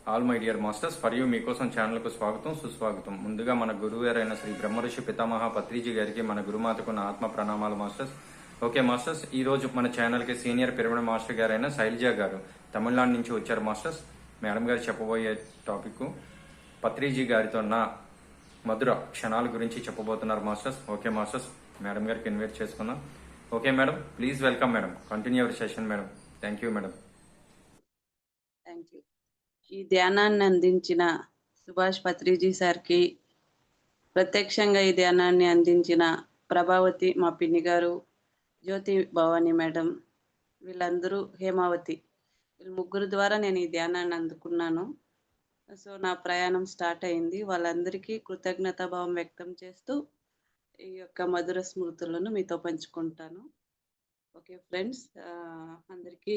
All my dear masters for you మీకోసం ఛానల్కు స్వాగతం సుస్వాగతం. ముందుగా మన గురువు గారైన శ్రీ బ్రహ్మర్షి పితామహ పత్రిజీ గారికి మన గురుమాతకు నా ఆత్మ ప్రణామాలు మాస్టర్స్. ఓకే మాస్టర్స్, ఈ రోజు మన ఛానల్కి సీనియర్ పిరమిడ్ మాస్టర్ గారైన శైలజ గారు తమిళనాడు నుంచి వచ్చారు మాస్టర్స్. మేడం గారు చెప్పబోయే టాపిక్ పత్రిజీ గారితో నా మధుర క్షణాల గురించి చెప్పబోతున్నారు మాస్టర్స్. ఓకే మాస్టర్స్, మేడం గారికి ఇన్వైట్ చేసుకున్నాం. Okay madam, please welcome madam. Continue our session madam. Thank you madam. Thank you. ఈ ధ్యానాన్ని అందించిన సుభాష్ పత్రిజీ సార్కి, ప్రత్యక్షంగా ఈ ధ్యానాన్ని అందించిన ప్రభావతి మా పిన్ని గారు, జ్యోతి భవాని మేడం, వీళ్ళందరూ హేమావతి, వీళ్ళ ముగ్గురు ద్వారా నేను ఈ ధ్యానాన్ని అందుకున్నాను. సో నా ప్రయాణం స్టార్ట్ అయింది. వాళ్ళందరికీ కృతజ్ఞతాభావం వ్యక్తం చేస్తూ ఈ యొక్క మధుర స్మృతులను మీతో పంచుకుంటాను. ఓకే ఫ్రెండ్స్, అందరికీ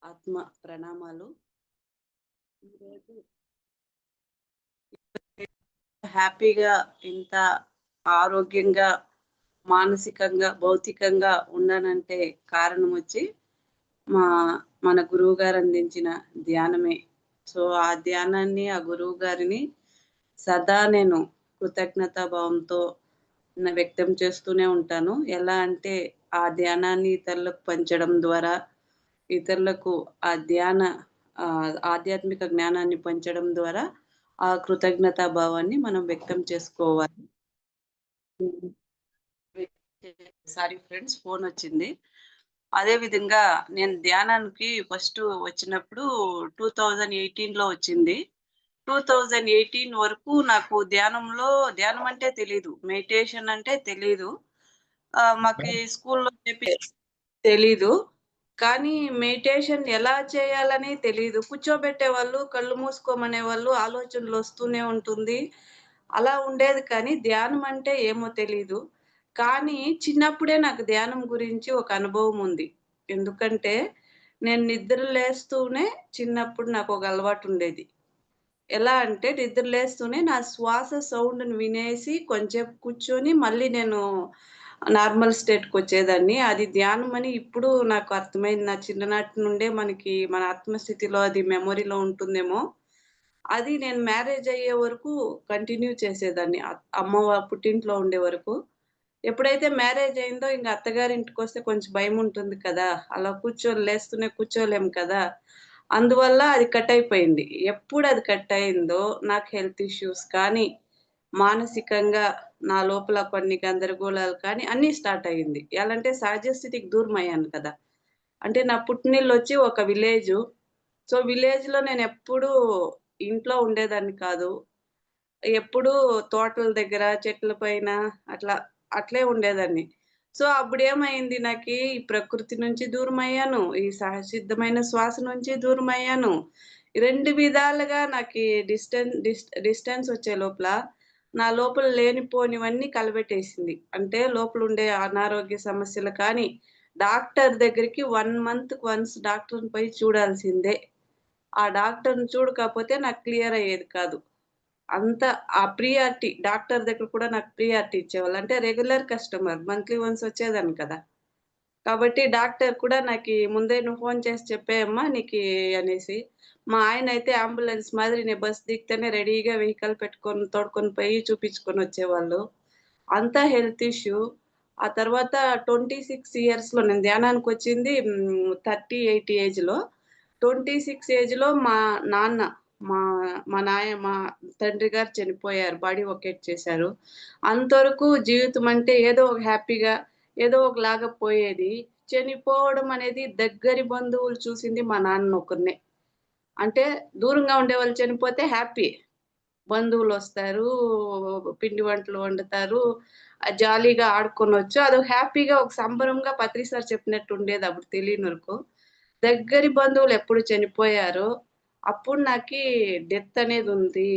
ఆత్మ ప్రణామాలు. ఈరోజు హ్యాపీగా, ఇంత ఆరోగ్యంగా, మానసికంగా, భౌతికంగా ఉన్నానంటే కారణం వచ్చి మన గురువు గారు అందించిన ధ్యానమే. సో ఆ ధ్యానాన్ని, ఆ గురువు గారిని సదా నేను కృతజ్ఞతాభావంతో వ్యక్తం చేస్తూనే ఉంటాను. ఎలా అంటే ఆ ధ్యానాన్ని ఇతరులకు పంచడం ద్వారా, ఇతరులకు ఆ ఆధ్యాత్మిక జ్ఞానాన్ని పంచడం ద్వారా ఆ కృతజ్ఞతా భావాన్ని మనం వ్యక్తం చేసుకోవాలి. సారీ ఫ్రెండ్స్, ఫోన్ వచ్చింది. అదే విధంగా నేను ధ్యానానికి ఫస్ట్ వచ్చినప్పుడు 2018లో వచ్చింది. 2018 వరకు నాకు ధ్యానం అంటే తెలీదు, మెడిటేషన్ అంటే తెలీదు. మాకి స్కూల్లో తెలీదు. కానీ మెడిటేషన్ ఎలా చేయాలని తెలీదు. కూర్చోబెట్టేవాళ్ళు, కళ్ళు మూసుకోమనేవాళ్ళు, ఆలోచనలు వస్తూనే ఉంటుంది. అలా ఉండేది, కానీ ధ్యానం అంటే ఏమో తెలీదు. కానీ చిన్నప్పుడే నాకు ధ్యానం గురించి ఒక అనుభవం ఉంది. ఎందుకంటే నేను నిద్ర లేస్తూనే చిన్నప్పుడు నాకొక అలవాటుండేది. ఎలా అంటే నిద్ర లేస్తూనే నా శ్వాస సౌండ్‌ని వినేసి కొంచేపు కూర్చొని మళ్ళీ నేను నార్మల్ స్టేట్‌కొచ్చేదాన్ని. అది ధ్యానం అని ఇప్పుడు నాకు అర్థమైంది. నా చిన్ననాటి నుండే మనకి మన ఆత్మస్థితిలో అది మెమొరీలో ఉంటుందేమో. అది నేను మ్యారేజ్ అయ్యే వరకు కంటిన్యూ చేసేదాన్ని. అమ్మ పుట్టింట్లో ఉండే వరకు. ఎప్పుడైతే మ్యారేజ్ అయిందో ఇంక అత్తగారింటికొస్తే కొంచెం భయముంటుంది కదా! అలా కూర్చొని లేస్తూనే కూర్చోలేము కదా! అందువల్ల అది కట్ అయిపోయింది. ఎప్పుడు అది కట్ అయిందో నాకు హెల్త్ ఇష్యూస్ కానీ, మానసికంగా నా లోపల కొన్ని గందరగోళాలు కానీ అన్నీ స్టార్ట్ అయింది. ఎలా అంటే సహజ స్థితికి దూరమయ్యాను కదా! అంటే నా పుట్టినిల్లొచ్చి ఒక విలేజు. సో, విలేజ్‌లో నేనెప్పుడూ ఇంట్లో ఉండేదాన్ని కాదు. ఎప్పుడూ తోటల దగ్గర, చెట్ల పైన అట్లా, అట్లే ఉండేదాన్ని. సో, అప్పుడేమైంది నాకీ ఈ ప్రకృతి నుంచి దూరమయ్యాను. ఈ సహజసిద్ధమైన శ్వాస నుంచి దూరమయ్యాను. 2 విధాలుగా నాకీ డిస్టెన్స్ వచ్చే లోపల, నా లోపల లేనిపోనివన్నీ కలబెట్టేసింది. అంటే లోపలుండే అనారోగ్య సమస్యలు కానీ, డాక్టర్ దగ్గరికి 1 మంత్‌కి వన్స్ డాక్టర్‌ని పోయి చూడాల్సిందే. ఆ డాక్టర్‌ని చూడకపోతే నాకు క్లియర్ అయ్యేది కాదు. అంత ఆ ప్రియారిటీ డాక్టర్ దగ్గర కూడా నాకు ప్రియారిటీ ఇచ్చేవాళ్ళు. అంటే రెగ్యులర్ కస్టమర్. మంత్లీ వన్స్ వచ్చేదాన్ని కదా! కాబట్టి డాక్టర్ కూడా నాకి ముందే "నువ్వు ఫోను చేసి చెప్పేయమ్మా నీకీ" అనేసి. మా ఆయనైతే అంబులెన్స్ మాదిరి నేను బస్ దిగితేనే రెడీగా వెహికల్ పెట్టుకొని తోడుకొని పోయి చూపించుకొనొచ్చేవాళ్ళు. అంతా హెల్త్ ఇష్యూ. ఆ తర్వాత 26 ఇయర్స్‌లో నేను ధ్యానానికొచ్చింది 38 ఏజ్‌లో. 26 ఏజ్‌లో నాన్న మా మా తండ్రి గారు చనిపోయారు. బాడీ వొకేట్ చేశారు. అంతవరకు జీవితం అంటే ఏదో ఒక హ్యాపీగా, ఏదో ఒకలాగా పోయేది. చనిపోవడం అనేది దగ్గరి బంధువులు చూసింది మా నాన్ననొక్కరినే. అంటే దూరంగా ఉండేవాళ్ళు చనిపోతే హ్యాపీ. బంధువులొస్తారు, పిండి వంటలు వండుతారు, జాలీగా ఆడుకొనొచ్చు. అదొక హ్యాపీగా ఒక సంబరంగా పత్రి సార్ చెప్పినట్టు ఉండేది అప్పుడు తెలియని వరకు. దగ్గరి బంధువులు ఎప్పుడు చనిపోయారో, అప్పుడు నాకీ డెత్ అనేదుంది.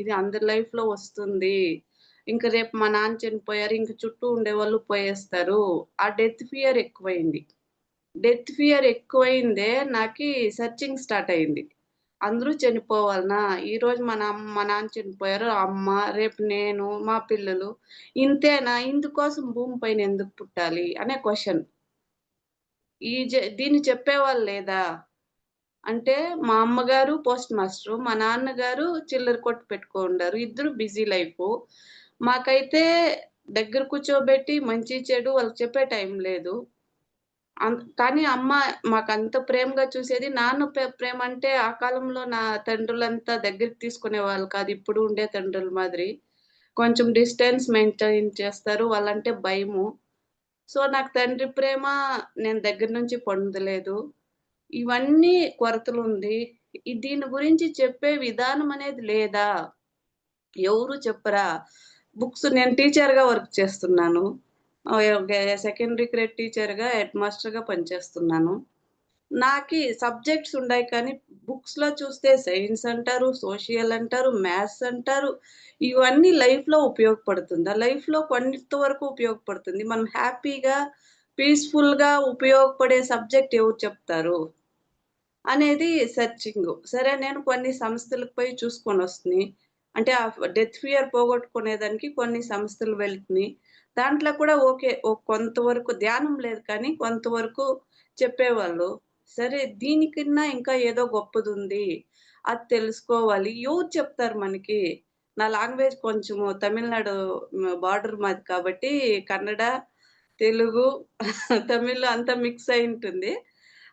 ఇది అందరి లైఫ్‌లో వస్తుంది. ఇంక రేపు మా నాన్న చనిపోయారు, ఇంక చుట్టూ ఉండేవాళ్ళు పోయేస్తారు. ఆ డెత్ ఫియర్ ఎక్కువైంది. డెత్ ఫియర్ ఎక్కువైందే నాకీ సెర్చింగ్ స్టార్ట్ అయింది. అందరూ చనిపోవాలనా? ఈరోజు మా నాన్న చనిపోయారు. అమ్మ, రేపు నేను, మా పిల్లలు. ఇంతేనా? ఇందుకోసం భూమి పైన ఎందుకు పుట్టాలి? అనే క్వెషన్. దీన్ని చెప్పేవాళ్ళు లేదా? అంటే మా అమ్మగారు పోస్ట్ మాస్టరు. మా నాన్నగారు చిల్లర కొట్టు పెట్టుకొనుండారు. ఇద్దరు బిజీ లైఫు. మాకైతే దగ్గర కూర్చోబెట్టి మంచి, చెడు వాళ్ళకి చెప్పే టైం లేదు. కానీ అమ్మ మాకంత ప్రేమగా చూసేది. నాన్న ప్రేమంటే ఆ కాలంలో నా తండ్రులంతా దగ్గరికి తీసుకునేవాళ్ళు కాదు. ఇప్పుడు ఉండే తండ్రుల మాదిరి. కొంచెం డిస్టెన్స్ మెయింటైన్ చేస్తారు. వాళ్ళంటే భయము. సో, నాకు తండ్రి ప్రేమ నేను దగ్గర నుంచి పొందలేదు. ఇవన్నీ కొరతలుంది. దీని గురించి చెప్పే విధానం అనేది లేదా? ఎవరు చెప్పరా? నేను టీచర్‌గా వర్క్ చేస్తున్నాను. సెకండరీ గ్రేడ్ టీచర్‌గా, హెడ్ మాస్టర్‌గా పనిచేస్తున్నాను. నాకి సబ్జెక్ట్స్ ఉండాయి కానీ, బుక్స్‌లో చూస్తే సైన్స్ అంటారు, సోషల్ అంటారు, మ్యాథ్స్ అంటారు. ఇవన్నీ లైఫ్‌లో ఉపయోగపడుతుందా? లైఫ్‌లో కొంత వరకు ఉపయోగపడుతుంది. మనం హ్యాపీగా, పీస్‌ఫుల్‌గా ఉపయోగపడే సబ్జెక్ట్ ఎవరు చెప్తారు? అనేది సెర్చింగు. సరే నేను కొన్ని సంస్థలకు పోయి చూసుకొనొస్తిని. అంటే డెత్ ఫియర్ పోగొట్టుకునేదానికి కొన్ని సంస్థలు వెళ్తిని. దాంట్లో కూడా ఓకే. కొంతవరకు ధ్యానం లేదు కానీ కొంతవరకు చెప్పేవాళ్ళు. సరే దీనికన్నా ఇంకా ఏదో గొప్పదుంది. అది తెలుసుకోవాలి. ఎవరు చెప్తారు మనకి? నా లాంగ్వేజ్ కొంచెము తమిళనాడు బార్డర్ మాది కాబట్టి కన్నడ, తెలుగు, తమిళ్ అంతా మిక్స్ అయ్యుంటుంది.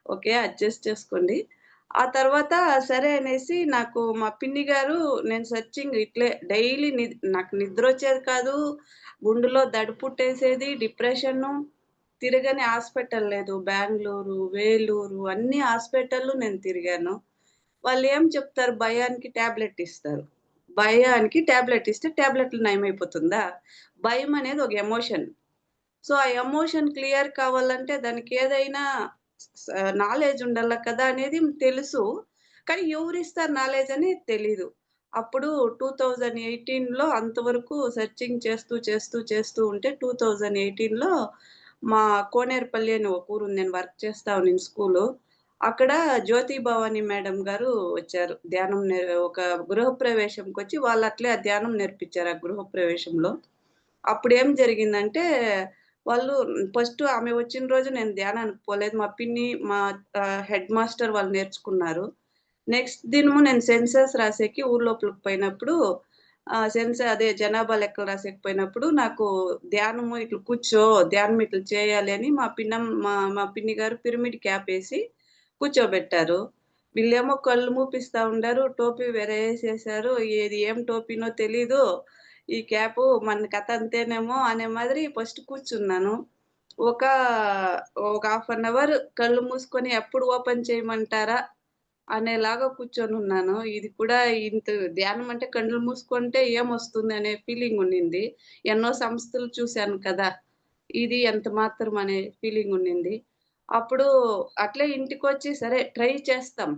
ఓకే. అడ్జస్ట్ చేసుకోండి. ఆ తర్వాత సరే అనేసి నాకు మా పిన్ని గారు నేను సెర్చింగ్ ఇట్లే డైలీ నాకు నిద్రొచ్చేది కాదు. గుండెలో దడ పుట్టేసేది, డిప్రెషను. తిరగని హాస్పిటల్ లేదు. బెంగుళూరు, వేలూరు అన్ని హాస్పిటల్‌లు నేను తిరిగాను. వాళ్ళేం చెప్తారు భయానికి టాబ్లెట్ ఇస్తారు. భయానికి టాబ్లెట్ ఇస్తే టాబ్లెట్‌లు నయమైపోతుందా? భయం అనేది ఒక ఎమోషన్. సో, ఆ ఎమోషన్ క్లియర్ కావాలంటే దానికేదైనా నాలెడ్జ్ ఉండాల కదా అనేది తెలుసు. కానీ ఎవరిస్తారు నాలెడ్జ్ అని తెలీదు. అప్పుడు 2018లో అంతవరకు సెర్చింగ్ చేస్తూ ఉంటే 2018లో మా కోనేరుపల్లి అని ఒక ఊరుంది. నేను వర్క్ చేస్తా ఉన్నింది స్కూలు. అక్కడ జ్యోతి భవాని మేడం గారు వచ్చారు. ధ్యానం ఒక గృహప్రవేశంకొచ్చి వాళ్ళట్లే ఆ ధ్యానం నేర్పించారు ఆ గృహప్రవేశంలో. అప్పుడేం జరిగిందంటే, వాళ్ళు ఫస్ట్ ఆమె వచ్చిన రోజు నేను ధ్యానానికి పోలేదు. మా పిన్ని, మా హెడ్ మాస్టర్ వాళ్ళు నేర్చుకున్నారు. నెక్స్ట్ దినము నేను సెన్సస్ రాసేకి ఊరు లోపలికి పోయినప్పుడు అదే జనాభా లెక్కలు రాసేకి పోయినప్పుడు నాకు ధ్యానము ఇట్లా కూర్చో, ధ్యానం ఇట్లా చేయాలి అని మా పిన్ని గారు పిరమిడ్ క్యాపేసి కూర్చోబెట్టారు. వీళ్ళేమో కళ్ళు మూపిస్తా ఉండారు. టోపీ వేరే ఏసేశారు. ఏం టోపీనో తెలీదు. ఈ క్యాపు మన కథ అంతేనేమో అనే మాదిరి ఫస్ట్ కూర్చున్నాను. ఒక, ఒక హాఫ్ అన్ అవర్ కళ్ళు మూసుకొని ఎప్పుడు ఓపెన్ చేయమంటారా? అనేలాగా కూర్చొనున్నాను. ఇది కూడా ధ్యానం అంటే కళ్ళు మూసుకుంటే ఏమొస్తుంది అనే ఫీలింగ్ ఉండింది. ఎన్నో సంస్థలు చూశాను కదా! ఇది ఎంత మాత్రం అనే ఫీలింగ్ ఉండింది. అప్పుడు అట్లే ఇంటికొచ్చి సరే ట్రై చేస్తాం.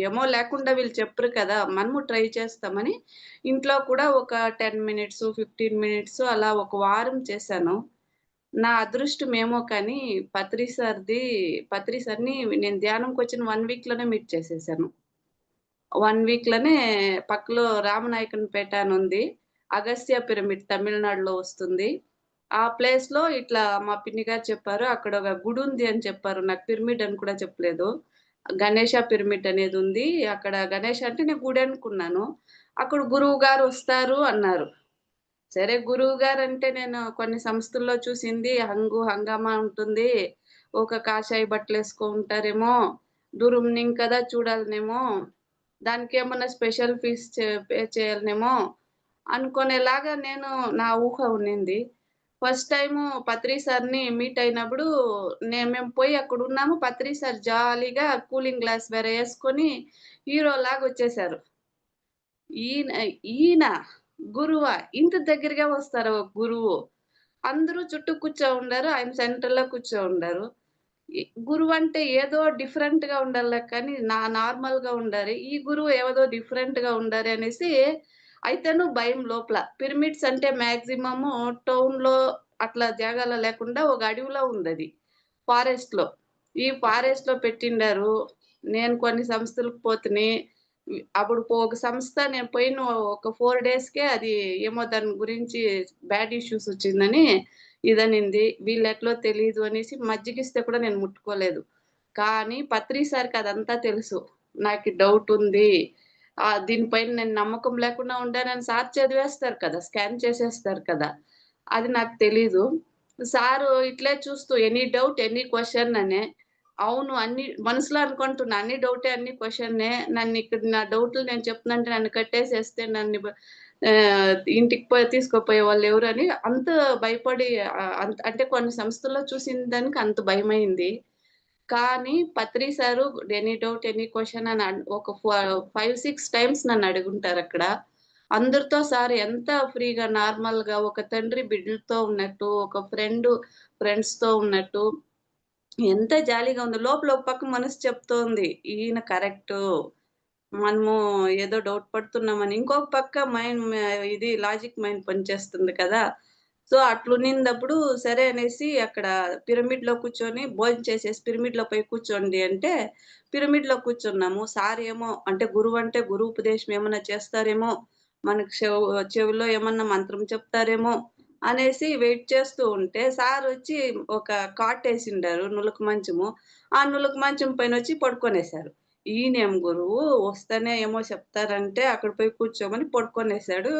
ఏమో లేకుండా వీళ్ళు చెప్పరు కదా! మనము ట్రై చేస్తామని ఇంట్లో కూడా ఒక 10 మినిట్స్, 15 మినిట్స్ అలా ఒక వారం చేశాను. నా అదృష్టమేమో కానీ పత్రి సార్‌ని నేను ధ్యానంకొచ్చిన 1 వీక్‌లోనే మీట్ చేసేసాను. 1 వీక్‌లోనే పక్కలో రామనాయకన్‌పేట అనుంది. అగస్త్య పిరమిడ్ తమిళనాడులో వస్తుంది. ఆ ప్లేస్‌లో ఇట్లా మా పిన్ని గారు చెప్పారు. అక్కడ ఒక గుడుంది అని చెప్పారు. నాకు పిరమిడ్ అని కూడా చెప్పలేదు. గణేష పిరమిడ్ అనేదుంది. అక్కడ గణేష్ అంటే నేను గుడి అనుకున్నాను. అక్కడ గురువు గారొస్తారు అన్నారు. సరే గురువుగారంటే నేను కొన్ని సంస్థల్లో చూసింది హంగామా ఉంటుంది. ఒక కాషాయ బట్టలేసుకుంటారేమో, దూరం నుంచి కదా చూడాలనేమో, దానికేమన్నా స్పెషల్ ఫీస్ పే చేయాలనేమో అనుకునేలాగా నా ఊహ ఉన్నింది. ఫస్ట్ టైము పత్రి సార్‌ని మీట్ అయినప్పుడు మేము పోయి అక్కడున్నాము. పత్రి సార్ జాలీగా కూలింగ్ గ్లాస్ వేరే యేసుకొని హీరోలాగొచ్చేసారు. ఈయన ఈయన గురువా? ఇంత దగ్గరగా వస్తారా ఒక గురువు? అందరూ చుట్టూ కూర్చో ఉండారు. ఆయన సెంటర్‌లో కూర్చో ఉండారు. గురువంటే ఏదో డిఫరెంట్‌గా ఉండాలే కానీ నార్మల్‌గా ఉండాలి. ఈ గురువు ఏదో డిఫరెంట్‌గా ఉండాలి అనేసి అయితేను భయం లోపల. పిరమిడ్స్ అంటే మాక్సిమము టౌన్‌లో అట్లా జాగాలో లేకుండా ఒక అడవిలో ఉందది. ఫారెస్ట్‌లో. ఈ ఫారెస్ట్‌లో పెట్టిండారు. నేను కొన్ని సంస్థలకు పోతిని. అప్పుడు ఒక సంస్థ నేను పోయిన ఒక 4 డేస్‌కే అది ఏమో దాని గురించి బ్యాడ్ ఇష్యూస్ వచ్చిందని ఇదనింది. వీళ్ళెట్లో తెలీదు అనేసి మజ్జిగిస్తే కూడా నేను ముట్టుకోలేదు. కానీ పత్రి సార్‌కి అదంతా తెలుసు. నాకు డౌట్ ఉంది. దీనిపైన నేను నమ్మకం లేకుండా ఉండానని సార్ చదివేస్తారు కదా! స్కాన్ చేసేస్తారు కదా! అది నాకు తెలీదు. సారు ఇట్లే చూస్తూ ఎనీ డౌట్, ఎనీ క్వెషన్ అనే. అవును. అన్ని మనసులో అనుకుంటున్నా అన్ని డౌటే, అన్ని క్వెషనే. నన్నిక్కడ నా డౌట్‌లు నేను చెప్తుందంటే నన్ను కట్టేసేస్తే ఇంటికి తీసుకుపోయేవాళ్ళెవరని అంత భయపడి అంటే కొన్ని సంస్థల్లో చూసిన దానికి అంత భయమైంది. కానీ పత్రి sir any doubt, any question అని ఒక 5, 6 టైమ్స్ నన్నడుగుంటారక్కడ. అందరితో సార్ ఎంత ఫ్రీగా నార్మల్‌గా ఒక తండ్రి బిడ్డలతో ఉన్నట్టు, ఒక ఫ్రెండ్స్‌తో ఉన్నట్టు ఎంత జాలీగా ఉందో. లోపల ఒక పక్క మనసు చెప్తోంది. ఈయన కరెక్టు. మనము ఏదో డౌట్ పడుతున్నామని. ఇంకొక పక్క ఇది లాజిక్ మైండ్ పనిచేస్తుంది కదా! సో, అట్లున్నినప్పుడు సరే అనేసి అక్కడ పిరమిడ్‌లో కూర్చొని భోంచేసేసి పిరమిడ్‌లో పోయి కూర్చోండి అంటే, పిరమిడ్‌లో కూర్చున్నాము. సార్ ఏమో అంటే గురువంటే గురు ఉపదేశం ఏమన్నా చేస్తారేమో, మనకు చెవిలో ఏమన్నా మంత్రం చెప్తారేమో అనేసి వెయిట్ చేస్తూ ఉంటే, సారొచ్చి ఒక కాటేసిండారు నులక మంచము. ఆ నులక మంచం పైనొచ్చి పడుకొనేసారు. ఈయనేం గురువు వస్తేనే ఏమో చెప్తారంటే అక్కడ పోయి కూర్చోమని పడుకొనేసాడు.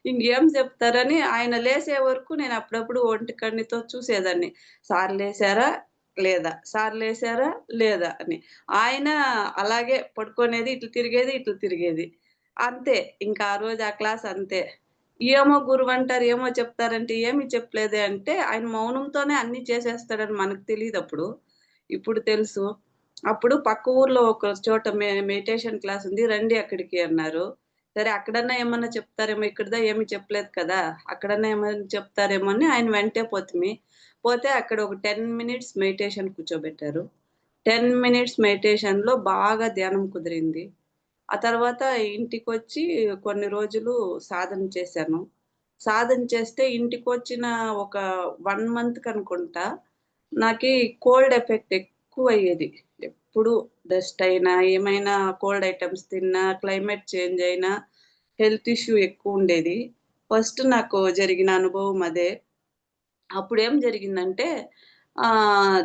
ఇంగేం చెప్తారని ఆయన లేసే వరకు నేను అప్పుడప్పుడు ఒంటి కన్నుతో చూసేదాన్ని. సార్ లేసారా? లేదా? సార్ లేసారా? లేదా? అని. ఆయన అలాగే పడుకునేది, ఇట్లు తిరిగేది, ఇట్లు తిరిగేది. అంతే. ఇంకా ఆ రోజు ఆ క్లాస్ అంతే. ఏమో గురువంటారు, ఏమో చెప్తారంటే, ఏమి చెప్పలేదే అంటే, ఆయన మౌనంతోనే అన్నీ చేసేస్తాడని మనకు తెలీదప్పుడు. ఇప్పుడు తెలుసు. అప్పుడు పక్క ఊర్లో ఒక చోట మెడిటేషన్ క్లాస్ ఉంది. రండి అక్కడికి అన్నారు. సరే అక్కడన్నా ఏమన్నా చెప్తారేమో, ఇక్కడిదా ఏమి చెప్పలేదు కదా! అక్కడన్నా ఏమన్నా చెప్తారేమో అని ఆయన వెంటే పోతిమి. పోతే అక్కడ ఒక 10 మినిట్స్ మెడిటేషన్ కూర్చోబెట్టారు. 10 మినిట్స్ మెడిటేషన్‌లో బాగా ధ్యానం కుదిరింది. ఆ తర్వాత ఇంటికొచ్చి కొన్ని రోజులు సాధన చేశాను. సాధన చేస్తే ఇంటికొచ్చిన ఒక 1 మంత్‌కనుకుంటా నాకీ కోల్డ్ ఎఫెక్ట్ ఎక్కువయ్యేది. ఎప్పుడు డస్ట్ అయినా, ఏమైనా కోల్డ్ ఐటెమ్స్ తిన్నా, క్లైమేట్ చేంజ్ అయినా హెల్త్ ఇష్యూ ఎక్కువుండేది. ఫస్ట్ నాకు జరిగిన అనుభవం అదే. అప్పుడేం జరిగిందంటే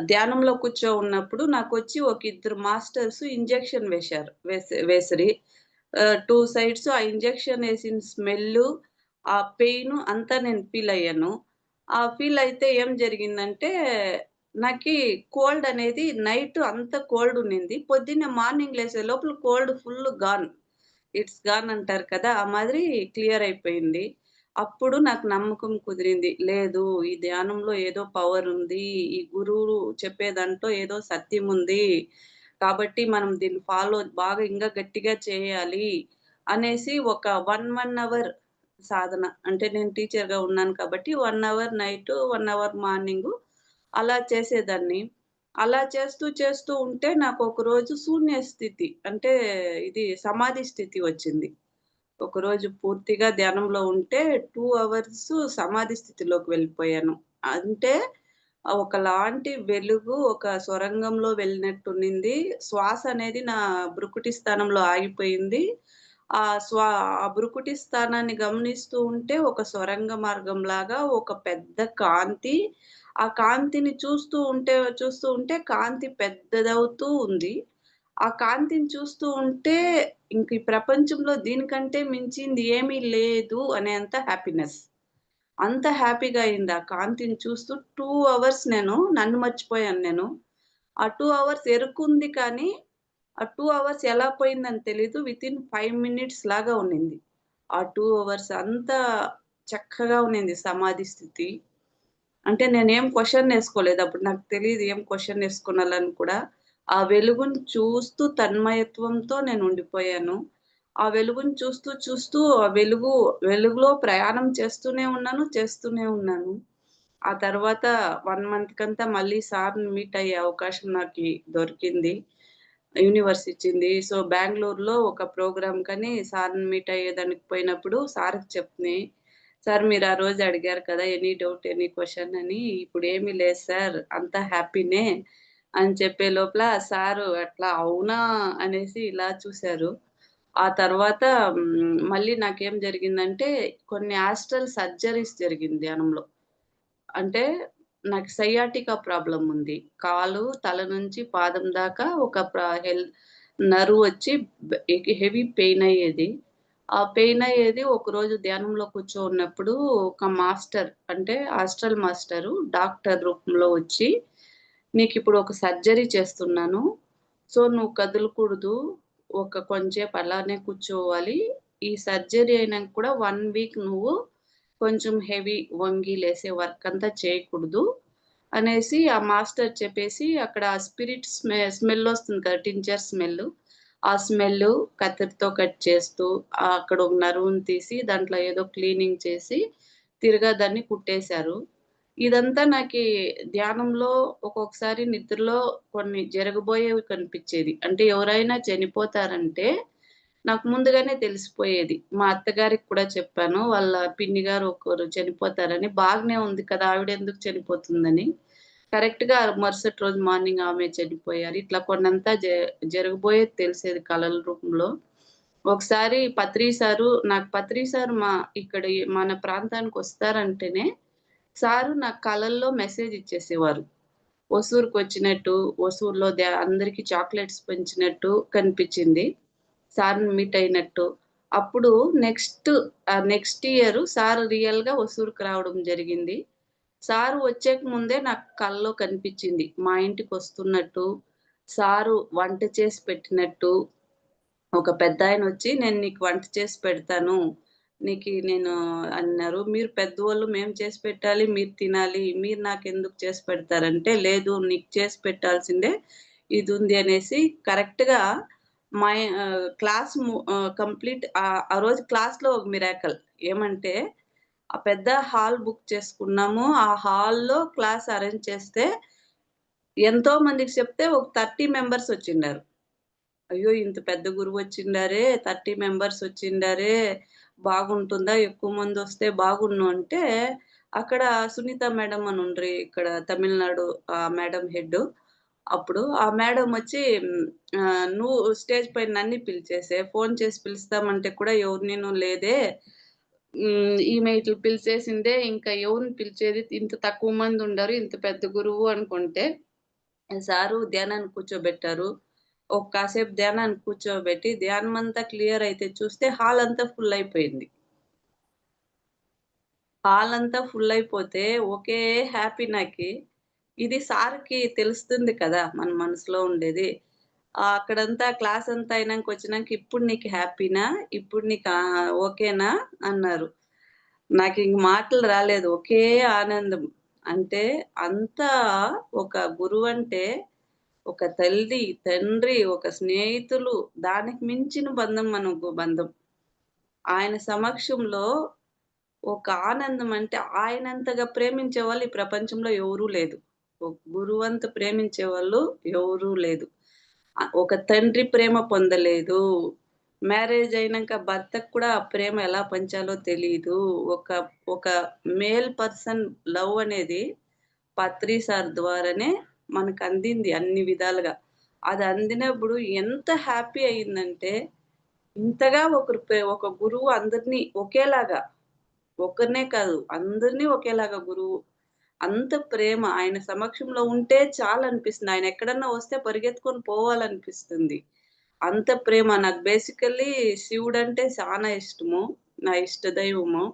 ధ్యానంలో ఉన్నప్పుడు నాకొచ్చి ఒక ఇద్దరు మాస్టర్స్ ఇంజెక్షన్ వేశారు. వేసిరి. 2 సైడ్స్ ఆ ఇంజెక్షన్ ఏసిన స్మెల్లు, ఆ పెయిను అంతా నేను ఫీల్ అయ్యాను. ఆ ఫీల్ అయితే ఏం జరిగిందంటే నాకీ కోల్డ్ అనేది నైట్ అంతా కోల్డ్ ఉన్నింది. పొద్దున్నే మార్నింగ్ లేసే లోపల cold full gone. It's gone అంటారు కదా! ఆ మాదిరి క్లియర్ అయిపోయింది. అప్పుడు నాకు నమ్మకం కుదిరింది. లేదు ఈ ధ్యానంలో ఏదో పవర్ ఉంది. ఈ గురువు చెప్పే దాంట్లో ఏదో సత్యం ఉంది. కాబట్టి మనం దీన్ని బాగా ఇంకా గట్టిగా చేయాలి అనేసి ఒక 1 అవర్ సాధన. అంటే నేను టీచర్‌గా ఉన్నాను కాబట్టి 1 అవర్ నైటు, 1 అవర్ మార్నింగు అలా చేసేదాన్ని. అలా చేస్తూ ఉంటే నాకొకరోజు శూన్య స్థితి అంటే ఇది సమాధి స్థితి వచ్చింది. ఒకరోజు పూర్తిగా ధ్యానంలో ఉంటే 2 అవర్స్ సమాధి స్థితిలోకి వెళ్ళిపోయాను. అంటే ఒకలాంటి వెలుగు ఒక సొరంగంలో వెళ్ళినట్టున్నింది. శ్వాస అనేది నా భృకుటి స్థానంలో ఆగిపోయింది. ఆహ్, స్వా ఆ భృకుటి స్థానాన్ని గమనిస్తూ ఉంటే ఒక సొరంగ మార్గంలాగా ఒక పెద్ద కాంతి, ఆ కాంతిని చూస్తూ ఉంటే కాంతి పెద్దదవుతూ ఉంది. ఆ కాంతిని చూస్తూ ఉంటే ఇంక ఈ ప్రపంచంలో దీనికంటే మించింది ఏమీ లేదు అనేంత హ్యాపీనెస్. అంత హ్యాపీగా అయింది. ఆ కాంతిని చూస్తూ 2 అవర్స్ నన్ను మర్చిపోయాను నేను. ఆ 2 అవర్స్ ఎరుకుంది కానీ, ఆ 2 అవర్స్ ఎలా పోయిందని తెలీదు. వితిన్ 5 మినిట్స్ లాగా ఉండింది. ఆ 2 అవర్స్ అంతా చక్కగా ఉన్నింది సమాధి స్థితి. అంటే నేనేం క్వెషన్ ఏసుకోలేదు. అప్పుడు నాకు తెలీదు ఏం క్వెషన్ ఏసుకోనాలని కూడా. ఆ వెలుగుని చూస్తూ తన్మయత్వంతో నేనుండిపోయాను. ఆ వెలుగుని చూస్తూ ఆ వెలుగులో ప్రయాణం చేస్తూనే ఉన్నాను. ఆ తర్వాత 1 మంత్‌కంతా మళ్ళీ సార్‌ని మీట్ అయ్యే అవకాశం నాకి దొరికింది. యూనివర్స్ ఇచ్చింది. సో, బెంగుళూరులో ఒక ప్రోగ్రామ్‌కని సార్‌ని మీట్ అయ్యేదానికి పోయినప్పుడు సార్‌కి చెప్తి, "సార్ మీరు ఆ రోజు అడిగారు కదా! ఎనీ డౌట్, ఎనీ క్వెషన్ అని. ఇప్పుడేమి లేదు సార్. అంతా హ్యాపీనే" అని చెప్పే లోపల సారు అట్లా అవునా! అనేసి ఇలా చూసారు. ఆ తర్వాత మళ్ళీ నాకేం జరిగిందంటే కొన్ని ఆస్ట్రల్ సర్జరీస్ జరిగింది ధ్యానంలో. అంటే నాకు సైయాటికా ప్రాబ్లమ్ ఉంది. తల నుంచి పాదం దాకా ఒక ప్ర హెల్ నర్వ్ వచ్చి హెవీ పెయిన్ అయ్యేది. ఆ పెయిన్ అయ్యేది ఒకరోజు ధ్యానంలో కూర్చోన్నప్పుడు ఒక మాస్టర్ అంటే ఆస్ట్రల్ మాస్టరు డాక్టర్ రూపంలో వచ్చి, "నీకిప్పుడు ఒక సర్జరీ చేస్తున్నాను. సో, నువ్వు కదలకూడదు. కొంచేపు అలానే కూర్చోవాలి. ఈ సర్జరీ అయినంక కూడా 1 వీక్ నువ్వు కొంచెం హెవీ వంగి లేసే వర్క్ అంతా చేయకూడదు" అనేసి ఆ మాస్టర్ చెప్పేసి అక్కడ స్పిరిట్ స్మెల్ ఒస్తుంది కదా! Tincture smell. ఆ స్మెల్లు కత్తెరతో కట్ చేస్తూ అక్కడ ఒక నరువుని తీసి దాంట్లో ఏదో క్లీనింగ్ చేసి తిరగా దాన్ని కుట్టేశారు. ఇదంతా నాకీ ధ్యానంలో ఒక్కొక్కసారి నిద్రలో కొన్ని జరగబోయేవి కనిపిచ్చేది. అంటే ఎవరైనా చనిపోతారంటే నాకు ముందుగానే తెలిసిపోయేది. మా అత్తగారికి కూడా చెప్పాను. వాళ్ళ పిన్ని గారు ఒకరు చనిపోతారని. బాగానే ఉంది కదా! ఆవిడెందుకు చనిపోతుందని. కరెక్ట్‌గా మరుసటి రోజు మార్నింగ్ ఆమె చనిపోయారు. ఇట్లా కొన్నంతా జరగబోయేది తెలిసేది కలల రూపంలో. ఒకసారి పత్రి సారు నాకు పత్రి సారు మన ప్రాంతానికొస్తారంటేనే సారు నాకు కలల్లో మెసేజ్ ఇచ్చేసేవారు. ఒసూరుకొచ్చినట్టు, ఒసూరులో అందరికి చాక్లెట్స్ పంచినట్టు కనిపిచ్చింది. సార్‌ని మీట్ అయినట్టు. అప్పుడు నెక్స్ట్ ఇయర్ సార్ రియల్‌గా ఒసూరుకి రావడం జరిగింది. సారు వచ్చేక ముందే నాకు కలలో కనిపిచ్చింది. మా ఇంటికొస్తున్నట్టు, సారు వంట చేసి పెట్టినట్టు, ఒక పెద్దాయనొచ్చి "నేను నీకు వంట చేసి పెడతాను. నేను" అన్నారు. "మీరు పెద్దోళ్ళు మేము చేసి పెట్టాలి, మీరు తినాలి. మీరు నాకెందుకు చేసి పెడతారంటే" "లేదు నీకు చేసి పెట్టాల్సిందే ఇదుంది" అనేసి కరెక్ట్‌గా కంప్లీట్ ఆ రోజు క్లాస్‌లో ఒక మిరాకిల్. ఏమంటే ఆ పెద్ద హాల్ బుక్ చేసుకున్నాము. ఆ హాల్‌లో క్లాస్ అరేంజ్ చేస్తే ఎంతో మందికి చెప్తే ఒక 30 మెంబర్స్ వచ్చిండారు. అయ్యో! ఇంత పెద్ద గురువొచ్చిండారే! 30 మెంబర్స్ వచ్చిండారే! బాగుంటుందా? ఎక్కువ మందొస్తే బాగున్ను అంటే, అక్కడ సునీత మేడం అని ఉండ్రి. ఇక్కడ తమిళనాడు మేడం హెడ్డు. అప్పుడు ఆ మేడమొచ్చి "నువ్వు స్టేజ్ పైన నన్ని పిలిచేసే. ఫోను చేసి పిలుస్తామంటే కూడా ఎవరినిను లేదే. ఈమె ఇట్లా పిలిచేసిందే. ఇంకా ఎవరిని పిలిచేది? ఇంత తక్కువ మందుండారు. ఇంత పెద్ద గురువు" అనుకుంటే సారు ధ్యానానికి కూర్చోబెట్టారు. కాసేపు ధ్యానానికి కూర్చోబెట్టి, ధ్యానమంతా క్లియర్ అయితే చూస్తే హాలంతా ఫుల్ అయిపోయింది. హాలంతా ఫుల్ అయిపోతే ఒకే హ్యాపీ నాకి. ఇది సార్‌కి తెలుస్తుంది కదా! మన మనసులో ఉండేది. అక్కడంతా క్లాసంతా అయినంకొచ్చినంక "ఇప్పుడు నీకు హ్యాపీనా? ఇప్పుడు నీకు ఓకేనా?" అన్నారు. నాకింక మాటలు రాలేదు. ఒకే ఆనందం. అంటే అంతా ఒక గురువంటే ఒక తల్లి, తండ్రి, ఒక స్నేహితులు దానికి మించిన బంధం మనకు బంధం. ఆయన సమక్షంలో ఒక ఆనందం అంటే ఆయనంతగా ప్రేమించేవాళ్ళు ఈ ప్రపంచంలో ఎవరూ లేదు. ఒక గురువంత ప్రేమించేవాళ్ళు ఎవరూ లేదు. ఒక తండ్రి ప్రేమ పొందలేదు. మ్యారేజ్ అయినంక భర్తకు కూడా ఆ ప్రేమ ఎలా పంచాలో తెలీదు. ఒక ఒక మేల్ పర్సన్ లవ్ అనేది పత్రి సార్ ద్వారానే మనకందింది అన్ని విధాలుగా. అది అందినప్పుడు ఎంత హ్యాపీ అయిందంటే, ఇంతగా ఒక గురువు అందరిని ఒకేలాగా ఒకరినే కాదు అందరిని ఒకేలాగా గురువు. అంత ప్రేమ ఆయన సమక్షంలో ఉంటే చాలనిపిస్తుంది. ఆయన ఎక్కడన్నా వస్తే పరిగెత్తుకొని పోవాలనిపిస్తుంది. అంత ప్రేమ నాకు బేసికల్లీ శివుడంటే చానా ఇష్టము. నా ఇష్ట దైవము.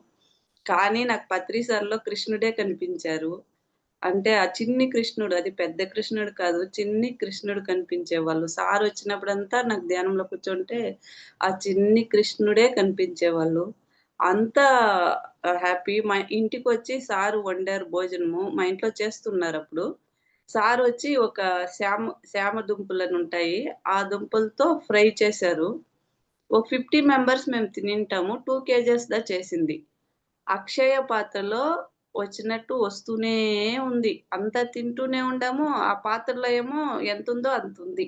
కానీ నాకు పత్రి సార్‌లో కృష్ణుడే కనిపించారు. అంటే ఆ చిన్ని కృష్ణుడు అది పెద్ద కృష్ణుడు కాదు. చిన్ని కృష్ణుడు కనిపించేవాళ్ళు. సారొచ్చినప్పుడంతా నాకు ధ్యానంలో కూర్చుంటే ఆ చిన్ని కృష్ణుడే కనిపించేవాళ్ళు. అంతా హ్యాపీ. మా ఇంటికొచ్చి సారు వండారు భోజనము. మా ఇంట్లో చేస్తున్నారప్పుడు. సారొచ్చి ఒక శామ దుంపలనుంటాయి. ఆ దుంపలతో ఫ్రై చేశారు. ఒక 50 మెంబర్స్ మేము తినింటాము. 2 కేజెస్ చేసింది. అక్షయ పాత్రలో వచ్చినట్టు వస్తూనే ఉంది. అంతా తింటూనే ఉండాము. ఆ పాత్రలో ఏమో ఎంతుందో అంతుంది.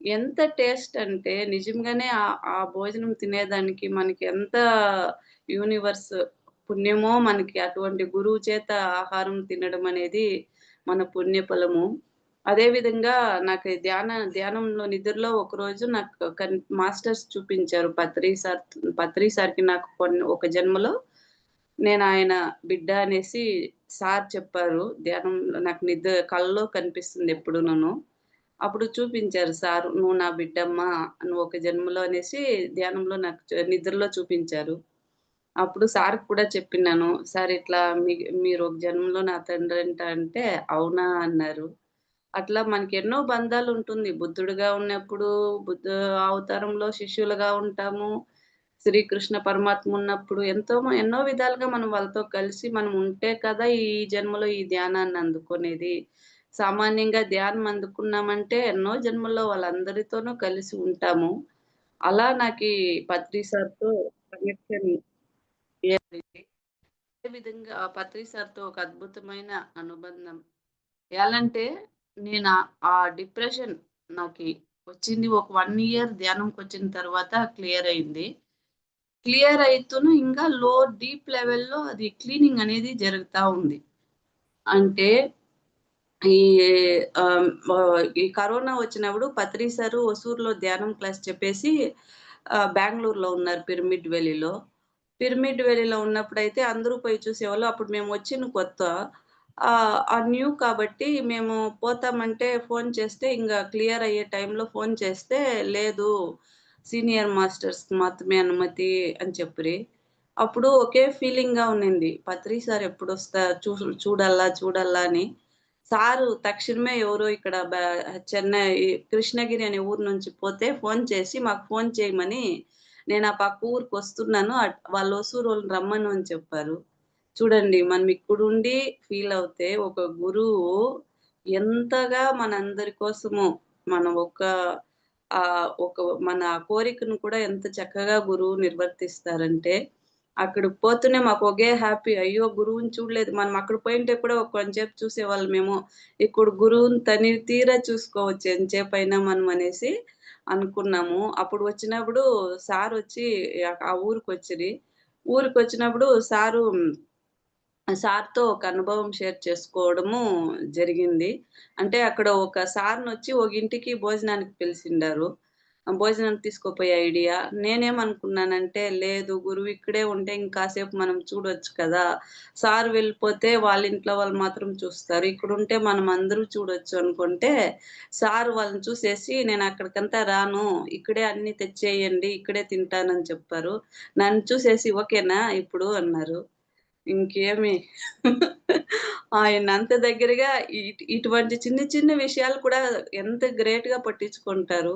ఎంత టేస్ట్ అంటే నిజంగానే ఆ భోజనం తినేదానికి మనకి ఎంత యూనివర్స్ పుణ్యమో మనకి అటువంటి గురువు చేత ఆహారం తినడం అనేది మన పుణ్యఫలము. అదే విధంగా నాకు ధ్యానంలో నిద్రలో ఒకరోజు నాకు మాస్టర్స్ చూపించారు. పత్రి సార్‌కి నాకు ఒక జన్మలో నేనాయన బిడ్డ అనేసి సార్ చెప్పారు. ధ్యానంలో నాకు కలలో కనిపిస్తుంది ఎప్పుడూనును. అప్పుడు చూపించారు సారు. "నువ్వు నా బిడ్డమ్మా, నువ్వు ఒక జన్మలో" అనేసి ధ్యానంలో నాకు నిద్రలో చూపించారు. అప్పుడు సార్‌కి కూడా చెప్పినాను. "సార్ ఇట్లా మీరు ఒక జన్మలో నా తండ్రంట" అంటే, "అవునా" అన్నారు. అట్లా మనకెన్నో బంధాలుంటుంది. బుద్ధుడుగా ఉన్నప్పుడు అవతారంలో శిష్యులుగా ఉంటాము. శ్రీకృష్ణ పరమాత్మ ఉన్నప్పుడు ఎన్నో విధాలుగా మనం వాళ్ళతో కలిసి మనం ఉంటే కదా! ఈ జన్మలో ఈ ధ్యానాన్ని అందుకునేది. సామాన్యంగా ధ్యానం అందుకున్నామంటే ఎన్నో జన్మల్లో వాళ్ళందరితోనూ కలిసి ఉంటాము. అలా నాకీ పత్రి సార్‌తో కనెక్షన్ ఏర్పడింది. అదే విధంగా ఆ పత్రి సార్‌తో ఒక అద్భుతమైన అనుబంధం. ఎలాంటే నేను ఆ డిప్రెషన్ నాకి వచ్చింది ఒక 1 ఇయర్ ధ్యానంకొచ్చిన తర్వాత క్లియర్ అయింది. క్లియర్ అయితూను ఇంకా డీప్ లెవెల్‌లో అది క్లీనింగ్ అనేది జరుగుతా ఉంది. అంటే ఈ ఈ కరోనా వచ్చినప్పుడు పత్రి సారు ఒసూరులో ధ్యానం క్లాస్ చెప్పేసి బెంగుళూరులో ఉన్నారు పిరమిడ్ వ్యాలీలో. పిరమిడ్ వ్యాలీలో ఉన్నప్పుడైతే అందరూ పోయి చూసేవాళ్ళు. అప్పుడు మేము వచ్చిన కొత్త. న్యూ కాబట్టి మేము పోతామంటే ఫోను చేస్తే ఇంగ క్లియర్ అయ్యే టైంలో ఫోను చేస్తే, "లేదు సీనియర్ మాస్టర్స్‌కి మాత్రమే అనుమతి" అని చెప్పిరి. అప్పుడు ఒకే ఫీలింగ్‌గా ఉన్నింది. పత్రి సార్ ఎప్పుడొస్తా చూడాలా, చూడాలా అని. సారు తక్షణమే ఎవరో ఇక్కడ చెన్నై కృష్ణగిరి అనే ఊరు నుంచి పోతే ఫోను చేసి మాకు ఫోను చేయమని, నేను ఆ పక్క ఊరికొస్తున్నాను. వాళ్ళు ఒసూరోళ్ళని రమ్మను అని చెప్పారు. చూడండి మనం ఇక్కడుండి ఫీల్ అవుతే ఒక గురువు ఎంతగా మనందరి కోసము మనం ఒక మన కోరికను కూడా ఎంత చక్కగా గురువు నిర్వర్తిస్తారంటే, అక్కడికి పోతూనే మాకు ఒకే హ్యాపీ. అయ్యో! గురువుని చూడలేదు. మనం అక్కడ పోయింటే కూడా ఒక కొంచెంసేపు చూసేవాళ్ళమేమో. ఇప్పుడు గురువుని తనివి తీరా చూసుకోవచ్చు ఎంతసేపయినా మనం అనేసి అనుకున్నాము. అప్పుడు వచ్చినప్పుడు సారొచ్చి ఆ ఊరికొచ్చిరి. ఊరికొచ్చినప్పుడు సార్‌తో ఒక అనుభవం షేర్ చేసుకోవడము జరిగింది. అంటే అక్కడ ఒక సార్‌నొచ్చి ఒక ఇంటికి భోజనానికి పిలిసిండారు. భోజనానికి తీసుకుపోయే ఐడియా. నేనేమనుకున్నానంటే, లేదు గురువు ఇక్కడే ఉంటే ఇంకాసేపు మనం చూడొచ్చు కదా! సార్ వెళ్ళిపోతే వాళ్ళ ఇంట్లో వాళ్ళు మాత్రం చూస్తారు. ఇక్కడుంటే మనం అందరూ చూడొచ్చు అనుకుంటే, సార్ వాళ్ళని చూసేసి నేనక్కడికంతా రాను. ఇక్కడే అన్నీ తెచ్చేయండి. ఇక్కడే తింటానని చెప్పారు. నన్ను చూసేసి ఓకేనా ఇప్పుడు అన్నారు. ఇంకేమి ఆయన అంత దగ్గరగా ఇటువంటి చిన్న చిన్న విషయాలు కూడా ఎంత గ్రేట్‌గా పట్టించుకుంటారు.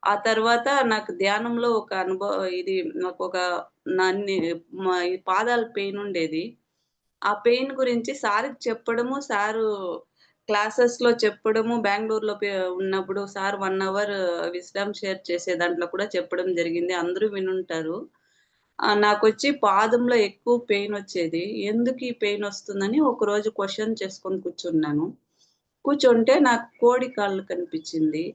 ఆ తర్వాత నాకు ధ్యానంలో ఒక ఇది నాకొక నన్ని ఈ పాదాల పెయిన్ ఉండేది. ఆ పెయిన్ గురించి సార్‌కి చెప్పడము, సారు క్లాసెస్‌లో చెప్పడము, బెంగుళూరులో ఉన్నప్పుడు సార్ 1 అవర్ విజ్డమ్ షేర్ చేసే దాంట్లో కూడా చెప్పడం జరిగింది. అందరూ వినుంటారు. నాకొచ్చి పాదంలో ఎక్కువ పెయినొచ్చేది. ఎందుకు ఈ పెయినొస్తుందని ఒకరోజు క్వెషన్ చేసుకొని కూర్చున్నాను. కూర్చుంటే నాకు కోడి కాళ్ళు కనిపిచ్చింది.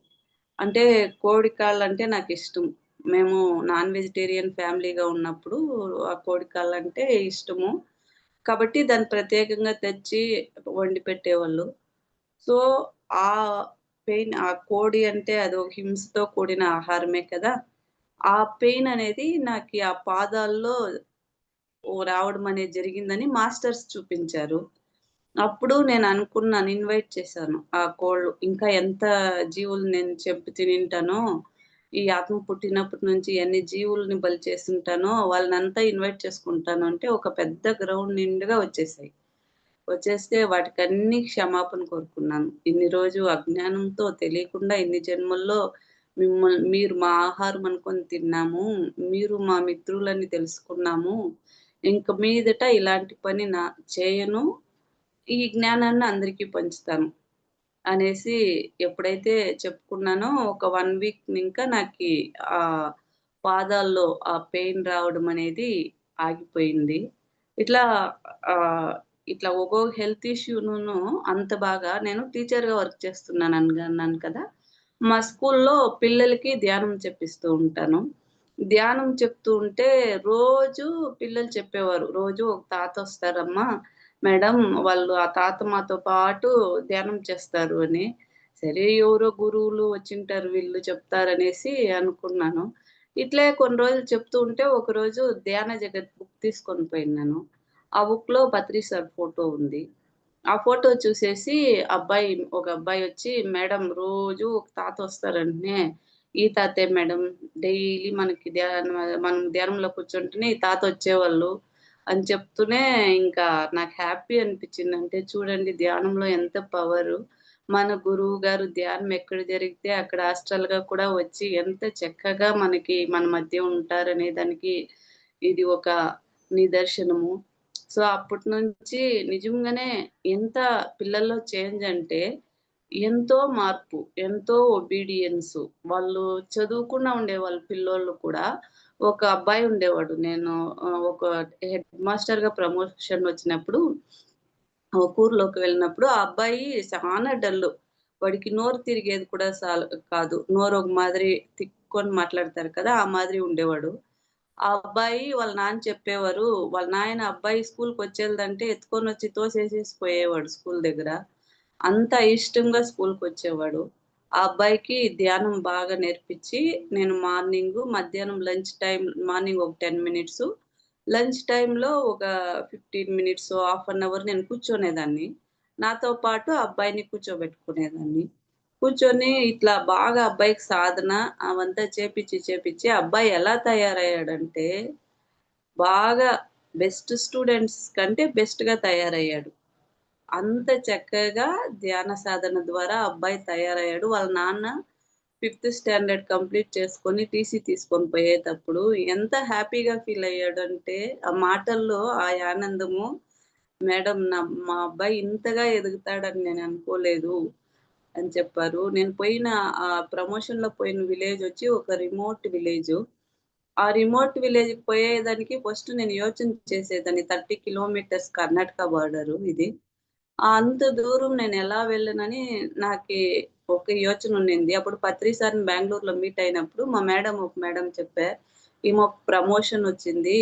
అంటే కోడి కాళ్ళంటే నాకిష్టం. మేము నాన్ వెజిటేరియన్ ఫ్యామిలీగా ఉన్నప్పుడు ఆ కోడి కాళ్ళంటే ఇష్టము. కాబట్టి దాన్ని ప్రత్యేకంగా తెచ్చి వండి పెట్టేవాళ్ళు. సో, ఆ ఆ కోడి అంటే అదొక హింసతో కూడిన ఆహారమే కదా! ఆ పెయిననేది నాకి ఆ పాదాల్లో రావడం అనేది జరిగిందని మాస్టర్స్ చూపించారు. అప్పుడు నేననుకున్నాను, ఇన్వైట్ చేశాను. ఆ కోళ్ళు ఇంకా ఎంత జీవులు నేను చంపి తినింటానో, ఈ ఆత్మ పుట్టినప్పటి నుంచి ఎన్ని జీవుల్ని బలి చేసుంటానో, వాళ్ళనంతా ఇన్వైట్ చేసుకుంటాను అంటే, ఒక పెద్ద గ్రౌండ్ నిండుగా వచ్చేసాయి. వచ్చేస్తే వాటికన్నీ క్షమాపణ కోరుకున్నాను. ఇన్ని రోజు అజ్ఞానంతో తెలియకుండా ఇన్ని జన్మల్లో మీరు మా ఆహారం అనుకొని తిన్నాము. మీరు మా మిత్రులని తెలుసుకున్నాము. ఇంక మీదట ఇలాంటి పని చేయను. ఈ జ్ఞానాన్ని అందరికీ పంచుతాను. అనేసి ఎప్పుడైతే చెప్పుకున్నానో ఒక 1 వీక్ ఇంకా నాకీ ఆహ్, పాదాల్లో ఆ పెయిన్ రావడం అనేది ఆగిపోయింది. ఇట్లా ఆహ్, ఇట్లా ఒక్కొక్క హెల్త్ ఇష్యూనును అంత బాగా నేను టీచర్‌గా వర్క్ చేస్తున్నానన్నాను కదా! మా స్కూల్లో పిల్లలకి ధ్యానం చెప్పిస్తూ ఉంటాను. ధ్యానం చెప్తూ ఉంటే రోజు పిల్లలు చెప్పేవారు. రోజు ఒక తాతొస్తారమ్మా మేడం వాళ్ళు ఆ తాత మాతో పాటు ధ్యానం చేస్తారు అని. సరే ఎవరో గురువులు వచ్చింటారు వీళ్ళు చెప్తారనేసి అనుకున్నాను. ఇట్లే కొన్ని రోజులు చెప్తూ ఉంటే ఒకరోజు 'ధ్యాన జగత్' బుక్ తీసుకొని పోయినాను. ఆ బుక్‌లో బద్రీ సార్ ఫోటో ఉంది. ఆ ఫోటో చూసేసి ఒక అబ్బాయి వచ్చి, "మేడం రోజు ఒక తాత వస్తారంటనే, ఈ తాతే మేడం డైలీ మనకి మనం ధ్యానంలో కూర్చుంటేనే ఈ తాత వచ్చేవాళ్ళు" అని చెప్తూనే ఇంకా నాకు హ్యాపీ అనిపించింది. అంటే చూడండి ధ్యానంలో ఎంత పవరు. మన గురువు గారు ధ్యానం ఎక్కడ జరిగితే అక్కడ ఆస్ట్రల్‌గా కూడా వచ్చి ఎంత చక్కగా మన మధ్య ఉంటారనే దానికి ఇది ఒక నిదర్శనము. సో, అప్పటి నుంచి నిజంగానే ఎంత పిల్లల్లో చేంజ్ అంటే, ఎంతో మార్పు, ఎంతో ఒబీడియన్సు. వాళ్ళు చదువుకుండా ఉండేవాళ్ళు పిల్లోళ్ళు కూడా. ఒక అబ్బాయి ఉండేవాడు. నేను ఒక హెడ్ మాస్టర్‌గా ప్రమోషన్ వచ్చినప్పుడు ఒక ఊర్లోకి వెళ్ళినప్పుడు ఆ అబ్బాయి చానా డల్లు. వాడికి నోరు తిరిగేది కూడా కాదు. నోరు ఒక మాదిరి తిక్కుకొని మాట్లాడతారు కదా! ఆ మాదిరి ఉండేవాడు. ఆ అబ్బాయి వాళ్ళ నాన్న చెప్పేవారు. వాళ్ళ నాయన అబ్బాయి స్కూలుకొచ్చేల్దంటే ఎత్తుకొనొచ్చి తోసేసేసి పోయేవాడు స్కూలు దగ్గర. అంత ఇష్టంగా స్కూలుకొచ్చేవాడు. ఆ అబ్బాయికి ధ్యానం బాగా నేర్పిచ్చి, నేను మధ్యాహ్నం లంచ్ టైమ్ మార్నింగ్ ఒక 10 మినిట్సు, లంచ్ టైమ్‌లో ఒక 15 మినిట్సో, హాఫ్ అన్ అవర్ నేను కూర్చొనేదాన్ని. నాతో పాటు ఆ అబ్బాయిని కూర్చోబెట్టుకునేదాన్ని. కూర్చొని ఇట్లా బాగా అబ్బాయికి సాధన అవంతా చేపిచ్చి అబ్బాయి ఎలా తయారయ్యాడంటే, బాగా బెస్ట్ స్టూడెంట్స్ కంటే బెస్ట్‌గా తయారయ్యాడు. అంత చక్కగా ధ్యాన సాధన ద్వారా అబ్బాయి తయారయ్యాడు. వాళ్ళ నాన్న ఫిఫ్త్ స్టాండర్డ్ కంప్లీట్ చేసుకొని టీసీ తీసుకొని పోయేటప్పుడు ఎంత హ్యాపీగా ఫీల్ అయ్యాడంటే, ఆ మాటల్లో ఆ ఆనందము, "మేడం మా అబ్బాయి ఇంతగా ఎదుగుతాడని నేను అనుకోలేదు" అని చెప్పారు. నేను పోయిన ప్రమోషన్‌లో పోయిన విలేజొచ్చి ఒక రిమోట్ విలేజు. ఆ రిమోట్ విలేజ్‌కి పోయేదానికి ఫస్ట్ నేను యోచన చేసేదాన్ని. 30 కిలోమీటర్స్ కర్ణాటక బార్డరు ఇది. అంత దూరం నేనెలా వెళ్ళనని నాకి ఒక యోచన ఉండింది. అప్పుడు పత్రి సార్‌ని బెంగుళూరులో మీట్ అయినప్పుడు ఒక మేడం చెప్పా. "ఈమెకు ప్రమోషన్ వచ్చింది.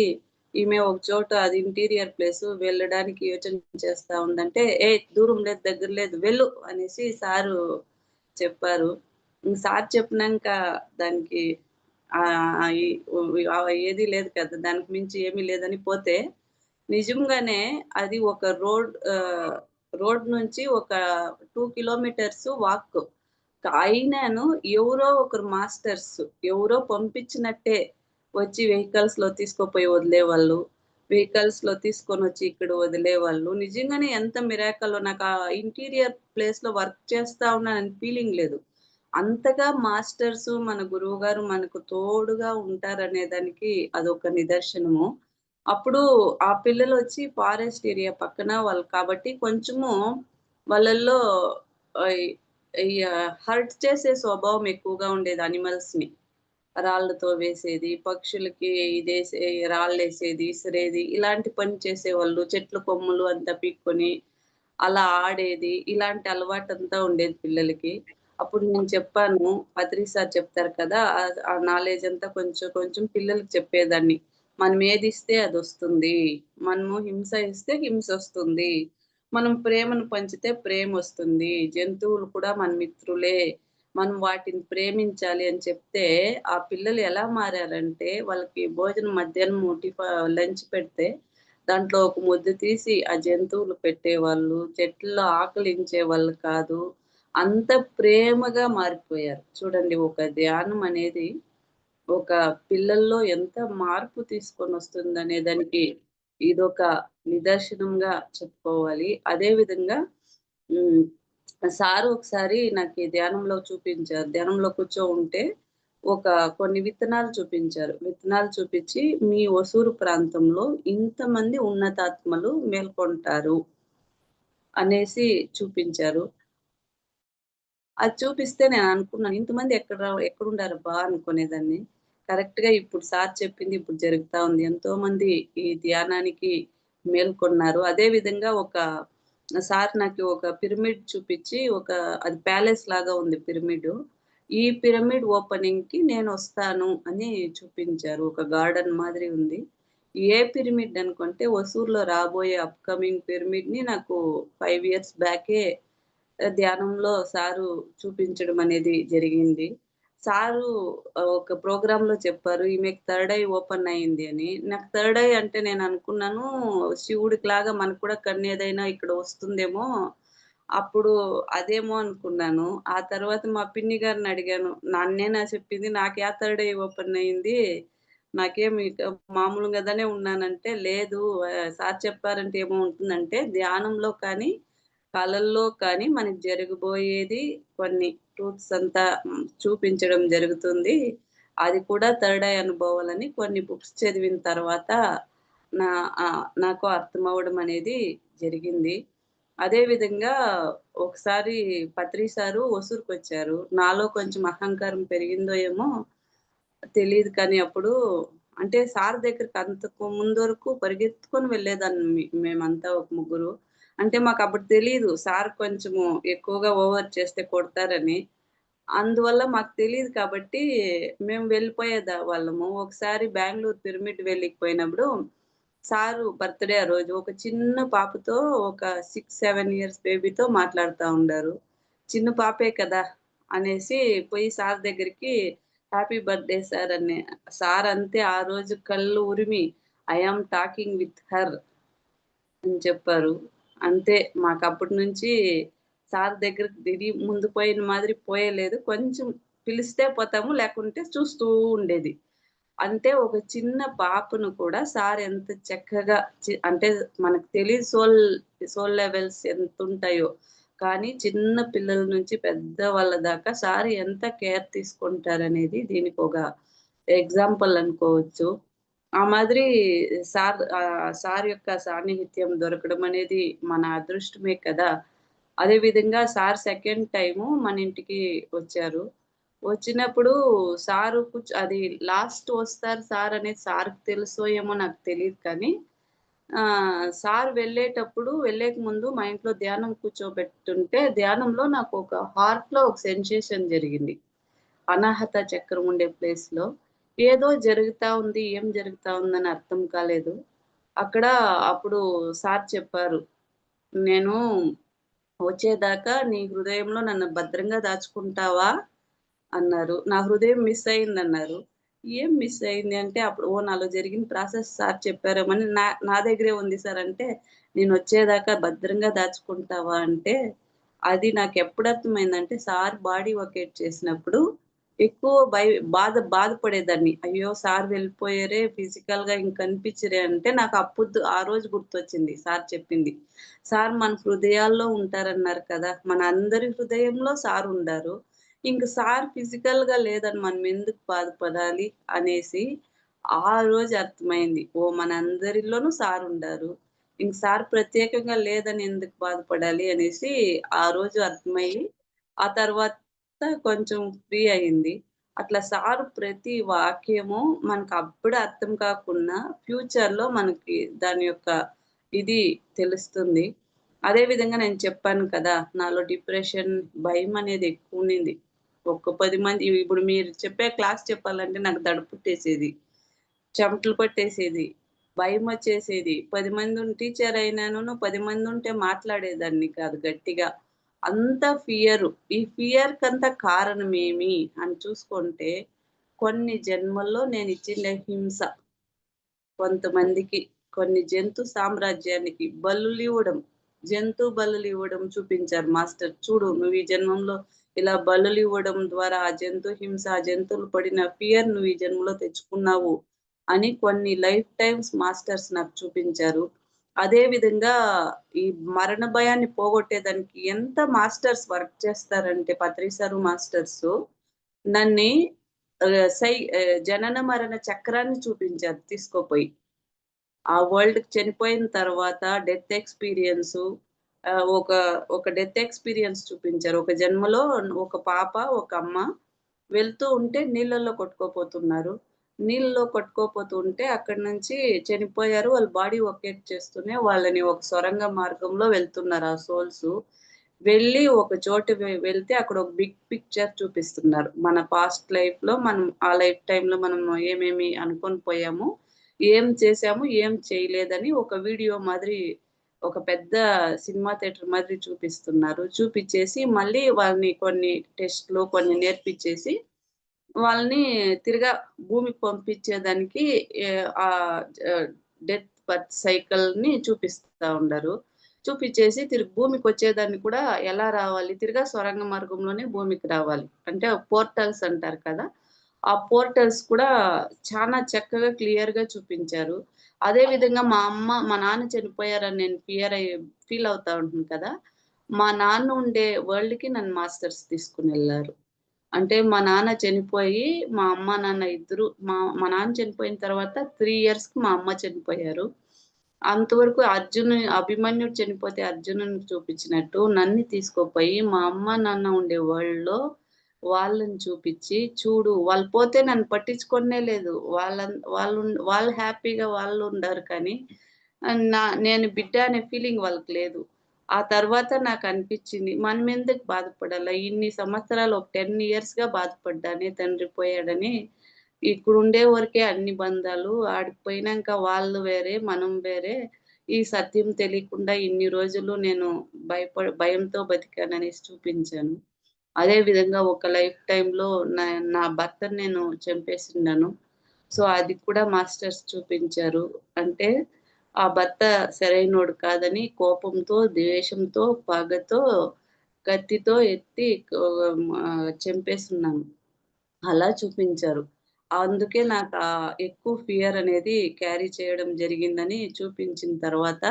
ఈమె ఒక చోట అది ఇంటీరియర్ ప్లేసు వెళ్ళడానికి యోచన చేస్తా ఉందంటే, "ఏయ్! దూరం లేదు, దగ్గర లేదు వెళ్ళు" అనేసి సారు చెప్పారు. సార్ చెప్పినంక దానికి ఈ ఏది లేదు కదా! దానికి మించి ఏమీ లేదని పోతే నిజంగానే అది ఒక రోడ్ నుంచి ఒక 2 కిలోమీటర్స్ వాక్. అయినాను ఎవరో ఒకరు మాస్టర్స్ ఎవరో పంపించినట్టే వచ్చి వెహికల్స్‌లో తీసుకుపోయి వదిలేవాళ్ళు. వెహికల్స్‌లో తీసుకొనొచ్చి ఇక్కడ వదిలేవాళ్ళు. నిజంగానే ఎంత మిరాకల్లో నాకు ఆ ఇంటీరియర్ ప్లేస్‌లో వర్క్ చేస్తా ఉన్నానని ఫీలింగ్ లేదు. అంతగా మాస్టర్స్ మన గురువుగారు మనకు తోడుగా ఉంటారనే దానికి అదొక నిదర్శనము. అప్పుడు ఆ పిల్లలొచ్చి ఫారెస్ట్ ఏరియా పక్కన వాళ్ళు కాబట్టి కొంచెము వాళ్ళల్లో ఆహ్, హర్ట్ చేసే స్వభావం ఎక్కువగా ఉండేది యానిమల్స్‌ని. రాళ్ళతో వేసేది, పక్షులకి రాళ్ళేసేది, ఇసిరేది ఇలాంటి పని చేసేవాళ్ళు. చెట్ల కొమ్మలు అంతా పీక్కొని అలా ఆడేది. ఇలాంటి అలవాటంతా ఉండేది పిల్లలకి. అప్పుడు నేను చెప్పాను, పత్రి సార్ చెప్తారు కదా! ఆ నాలెడ్జ్ అంతా కొంచెం కొంచెం పిల్లలకి చెప్పేదాన్ని. మనం ఏదిస్తే అదొస్తుంది. మనము హింస ఇస్తే హింసొస్తుంది. మనం ప్రేమను పంచితే ప్రేమొస్తుంది. జంతువులు కూడా మన మిత్రులే. మనం వాటిని ప్రేమించాలి అని చెప్తే, ఆ పిల్లలు ఎలా మారారంటే, వాళ్ళకి భోజనం మధ్యాహ్నం లంచ్ పెడితే, దాంట్లో ఒక ముద్ద తీసి ఆ జంతువులు పెట్టేవాళ్ళు. చెట్లలో ఆకలించేవాళ్ళు కాదు. అంత ప్రేమగా మారిపోయారు. చూడండి ఒక ధ్యానం అనేది ఒక పిల్లల్లో ఎంత మార్పు తీసుకొనొస్తుందనే దానికి ఇదొక నిదర్శనంగా చెప్పుకోవాలి. అదే విధంగా హ్మ్. సారు ఒకసారి నాకీ ధ్యానంలో చూపించారు. ధ్యానంలో కూర్చోవుంటే ఒక కొన్ని విత్తనాలు చూపించారు. విత్తనాలు చూపిచ్చి, "మీ ఒసూరు ప్రాంతంలో ఇంతమంది ఉన్నతాత్మలు మేల్కొంటారు" అనేసి చూపించారు. అది చూపిస్తే నేననుకున్నాను. ఇంతమంది ఎక్కడుండారబ్బా! అనుకునేదాన్ని. కరెక్ట్‌గా ఇప్పుడు సార్ చెప్పింది ఇప్పుడు జరుగుతా ఉంది. ఎంతోమంది ఈ ధ్యానానికి మేల్కొన్నారు. అదే విధంగా సార్ నాకు ఒక పిరమిడ్ చూపిచ్చి అది ప్యాలెస్ లాగా ఉంది పిరమిడు. ఈ పిరమిడ్ ఓపెనింగ్‌కి నేనొస్తాను అని చూపించారు. ఒక గార్డెన్ మాదిరి ఉంది. ఏ పిరమిడ్ అనుకుంటే ఒసూరులో రాబోయే అప్‌కమింగ్ పిరమిడ్‌ని నాకు 5 ఇయర్స్ బ్యాకే ధ్యానంలో సారు చూపించడం అనేది జరిగింది. సారు ఒక ప్రోగ్రామ్‌లో చెప్పారు. ఈమెకి థర్డ్ ఐ ఓపెన్ అయింది అని. నాకు థర్డ్ ఐ అంటే నేననుకున్నాను శివుడికిలాగా మనకు కూడా కన్నేదైనా ఇక్కడ వస్తుందేమో, అప్పుడు అదేమో అనుకున్నాను. ఆ తర్వాత మా పిన్ని గారిని అడిగాను. నన్నేనా చెప్పింది? నాక్యా థర్డ్ ఐ ఓపెన్ అయింది. నాకేమి మామూలుగానే ఉన్నానంటే, లేదు సార్ చెప్పారంటే ఏమో ఉంటుందంటే, ధ్యానంలో కానీ, కలల్లో కానీ మనకు జరగబోయేది కొన్ని ట్రూత్స్ అంతా చూపించడం జరుగుతుంది. అది కూడా థర్డ్ ఐ అనుభవాలని కొన్ని బుక్స్ చదివిన తర్వాత నాకు అర్థమవ్వడం అనేది జరిగింది. అదే విధంగా ఒకసారి పత్రి సారు ఒసూరుకొచ్చారు. నాలో కొంచెం అహంకారం పెరిగిందో ఏమో తెలీదు కానీ అప్పుడు అంటే సార్ దగ్గరికి అంతకు ముందు వరకు పరిగెత్తుకొని వెళ్ళేదాన్ని మేమంతా ఒక ముగ్గురు. అంటే మాకప్పుడు తెలీదు సార్ కొంచెము ఎక్కువగా ఓవర్ చేస్తే కొడతారని. అందువల్ల మాకు తెలీదు కాబట్టి మేము వాళ్ళము. ఒకసారి బెంగుళూరు పిరమిడ్ వెళ్ళికి పోయినప్పుడు సారు బర్త్‌డే ఆ రోజు. ఒక చిన్న పాపతో ఒక 6, 7 ఇయర్స్ బేబీతో మాట్లాడుతా ఉండారు. చిన్న పాపే కదా! అనేసి పోయి సార్ దగ్గరికి హ్యాపీ బర్త్‌డే సార్ అని. సార్ అంతే ఆ రోజు కళ్ళు ఉరిమి I am talking with her అని చెప్పారు. అంతే మాకప్పటి నుంచి సార్ దగ్గరికి ముందు పోయిన మాదిరి పోయేలేదు. కొంచెం పిలిస్తే పోతాము, లేకుంటే చూస్తూ ఉండేది. అంటే ఒక చిన్న పాపను కూడా సార్ ఎంత చక్కగా అంటే మనకు తెలీదు సోల్ లెవెల్స్ ఎంతుంటాయో. కానీ చిన్న పిల్లల నుంచి పెద్దవాళ్ళ దాకా సార్ ఎంత కేర్ తీసుకుంటారనేది దీనికొక ఎగ్జాంపుల్ అనుకోవచ్చు. ఆ మాదిరి సార్ యొక్క సాన్నిహిత్యం దొరకడం అనేది మన అదృష్టమే కదా! అదే విధంగా సార్ సెకండ్ టైము మన ఇంటికి వచ్చారు. వచ్చినప్పుడు సారు అది లాస్ట్ వస్తారు సార్ అనేది సార్‌కి తెలుసో ఏమో నాకు తెలీదు కానీ, సార్ వెళ్ళేక ముందు మా ఇంట్లో ధ్యానం కూర్చోబెట్టుంటే, ధ్యానంలో నాకొక హార్ట్‌లో ఒక సెన్సేషన్ జరిగింది. అనాహత చక్రం ఉండే ప్లేస్‌లో. ఏదో జరుగుతా ఉంది. ఏం జరుగుతా ఉందని అర్థం కాలేదు. అక్కడ అప్పుడు సార్ చెప్పారు. "నేను వచ్చేదాకా నీ హృదయంలో నన్ను భద్రంగా దాచుకుంటావా?" అన్నారు. నా హృదయం మిస్ అయిందన్నారు. ఏం మిస్ అయింది అంటే అప్పుడు నాలో జరిగిన ప్రాసెస్ సార్ చెప్పారేమోని నా దగ్గరే ఉంది సార్ అంటే, నేనొచ్చేదాకా భద్రంగా దాచుకుంటావా అంటే, అది నాకెప్పుడు అర్థమైందంటే సార్ బాడీ వొకేట్ చేసినప్పుడు ఎక్కువ బాధపడేదాన్ని. అయ్యో! సార్ వెళ్ళిపోయారే ఫిజికల్‌గా ఇంక కనిపించరే అంటే నాకు ఆ రోజు గుర్తొచ్చింది సార్ చెప్పింది. సార్ మన హృదయాల్లో ఉంటారన్నారు కదా! మన అందరి హృదయంలో సార్ ఉండారు. ఇంక సార్ ఫిజికల్‌గా లేదని మనం ఎందుకు బాధపడాలి అనేసి, ఆ రోజు అర్థమైంది. ఓహ్! మనందరిలోనూ సార్ ఉండారు. ఇంక సార్ ప్రత్యేకంగా లేదని ఎందుకు బాధపడాలి అనేసి ఆ రోజు అర్థమయ్యి, ఆ తర్వాత కొంచెం ఫ్రీ అయింది. అట్లా సారు ప్రతి వాక్యము మనకప్పుడు అర్థం కాకున్నా ఫ్యూచర్‌లో మనకి దాని యొక్క ఇది తెలుస్తుంది. అదే విధంగా నేను చెప్పాను కదా! నాలో డిప్రెషన్, భయమనేది ఎక్కువుండింది. ఒక 10 మంది ఇప్పుడు మీరు చెప్పే క్లాస్ చెప్పాలంటే నాకు దడ పుట్టేసేది. చెమటలు పట్టేసేది. భయమొచ్చేసేది. 10 టీచర్ అయినాను 10 మందుంటే మాట్లాడేదాన్ని కాదు గట్టిగా. అంత ఫియరు. ఈ ఫియర్‌కంతా కారణమేమి అని చూసుకుంటే, కొన్ని జన్మల్లో నేనిచ్చిన హింస. కొంతమందికి కొన్ని జంతు సామ్రాజ్యానికి బలులివ్వడం. జంతు బలులివ్వడం చూపించారు మాస్టర్. చూడు నువ్వు ఈ జన్మంలో ఇలా బలులివ్వడం ద్వారా ఆ జంతు హింస, ఆ జంతువులు పడిన ఫియర్ నువ్వు ఈ జన్మలో తెచ్చుకున్నావు అని కొన్ని లైఫ్ టైమ్స్ మాస్టర్స్ నాకు చూపించారు. అదే విధంగా ఈ మరణ భయాన్ని పోగొట్టేదానికి ఎంత మాస్టర్స్ వర్క్ చేస్తారంటే పత్రి సారు మాస్టర్సు నన్ని జనన మరణ చక్రాన్ని చూపించారు తీసుకోపోయి. ఆ వరల్డ్‌కి చనిపోయిన తర్వాత డెత్ ఎక్స్‌పీరియన్సు ఒక ఒక డెత్ ఎక్స్‌పీరియన్స్ చూపించారు. ఒక జన్మలో ఒక పాప, ఒక అమ్మ వెళ్తూ ఉంటే నీళ్ళల్లో కొట్టుకోపోతున్నారు. నీళ్ళలో కొట్టుకోపోతుంటే అక్కడి నుంచి చనిపోయారు. వాళ్ళ బాడీ వొకేట్ చేస్తూనే వాళ్ళని ఒక సొరంగ మార్గంలో వెళ్తున్నారు ఆ సోల్సు. వెళ్ళి ఒక చోట వెళ్తే అక్కడ ఒక బిగ్ పిక్చర్ చూపిస్తున్నారు. మన పాస్ట్ లైఫ్‌లో మనం ఆ లైఫ్ టైమ్‌లో మనం ఏమేమి అనుకోని పోయాము, ఏం చేశాము, ఏం చేయలేదని ఒక వీడియో మాదిరి ఒక పెద్ద సినిమా థియేటర్ మాదిరి చూపిస్తున్నారు. చూపిచ్చేసి మళ్ళీ వాళ్ళని కొన్ని టెస్ట్‌లు కొన్ని నేర్పిచ్చేసి వాళ్ళని తిరగా భూమికి పంపించేదానికి ఆహ్, డెత్ బర్త్ సైకిల్‌ని చూపిస్తా ఉండారు. చూపిచ్చేసి తిరిగి భూమికొచ్చేదాన్ని కూడా ఎలా రావాలి, తిరగా సొరంగ మార్గంలోనే భూమికి రావాలి. అంటే పోర్టల్స్ అంటారు కదా! ఆ పోర్టల్స్ కూడా చానా చక్కగా క్లియర్‌గా చూపించారు. అదే విధంగా మా నాన్న చనిపోయారని నేను ఫీల్ అవుతా ఉంటాను కదా! మా నాన్న ఉండే వరల్డ్‌కి నన్ను మాస్టర్స్ తీసుకొనెళ్లారు. అంటే మా నాన్న చనిపోయి, మా అమ్మ, నాన్న ఇద్దరు మా నాన్న చనిపోయిన తర్వాత 3 ఇయర్స్‌కి మా అమ్మ చనిపోయారు. అంతవరకు అభిమన్యుడు చనిపోతే అర్జునుడిని చూపించినట్టు నన్ను తీసుకుపోయి మా అమ్మ, నాన్న ఉండే వరల్డ్‌లో వాళ్ళని చూపిచ్చి, చూడు వాళ్ళు పోతే నన్ను పట్టించుకొనే లేదు. వాళ్ళు హ్యాపీగా వాళ్ళుండారు కానీ, నేను బిడ్డ అనే ఫీలింగ్ వాళ్ళకి లేదు. ఆ తర్వాత నాకనిపిచ్చింది, మనమెందుకు బాధపడాలా? ఇన్ని సంవత్సరాలు ఒక 10 ఇయర్స్‌గా బాధపడ్డానే తండ్రి పోయాడని. ఇక్కడుండే వరకే అన్ని బంధాలు. ఆడికి పోయినంక వాళ్ళు వేరే, మనం వేరే. ఈ సత్యం తెలియకుండా ఇన్ని రోజులు నేను భయంతో బతికాననేసి చూపించాను. అదే విధంగా ఒక లైఫ్ టైమ్‌లో నా నా భర్తని నేను చంపేసున్నాను. సో, అది కూడా మాస్టర్స్ చూపించారు. అంటే ఆ భర్త సరైనోడు కాదని కోపంతో, ద్వేషంతో, పగతో, కత్తితో ఎత్తి చంపేసున్నాను. అలా చూపించారు. అందుకే నాకు ఎక్కువ ఫియర్ అనేది క్యారీ చేయడం జరిగిందని చూపించిన తర్వాత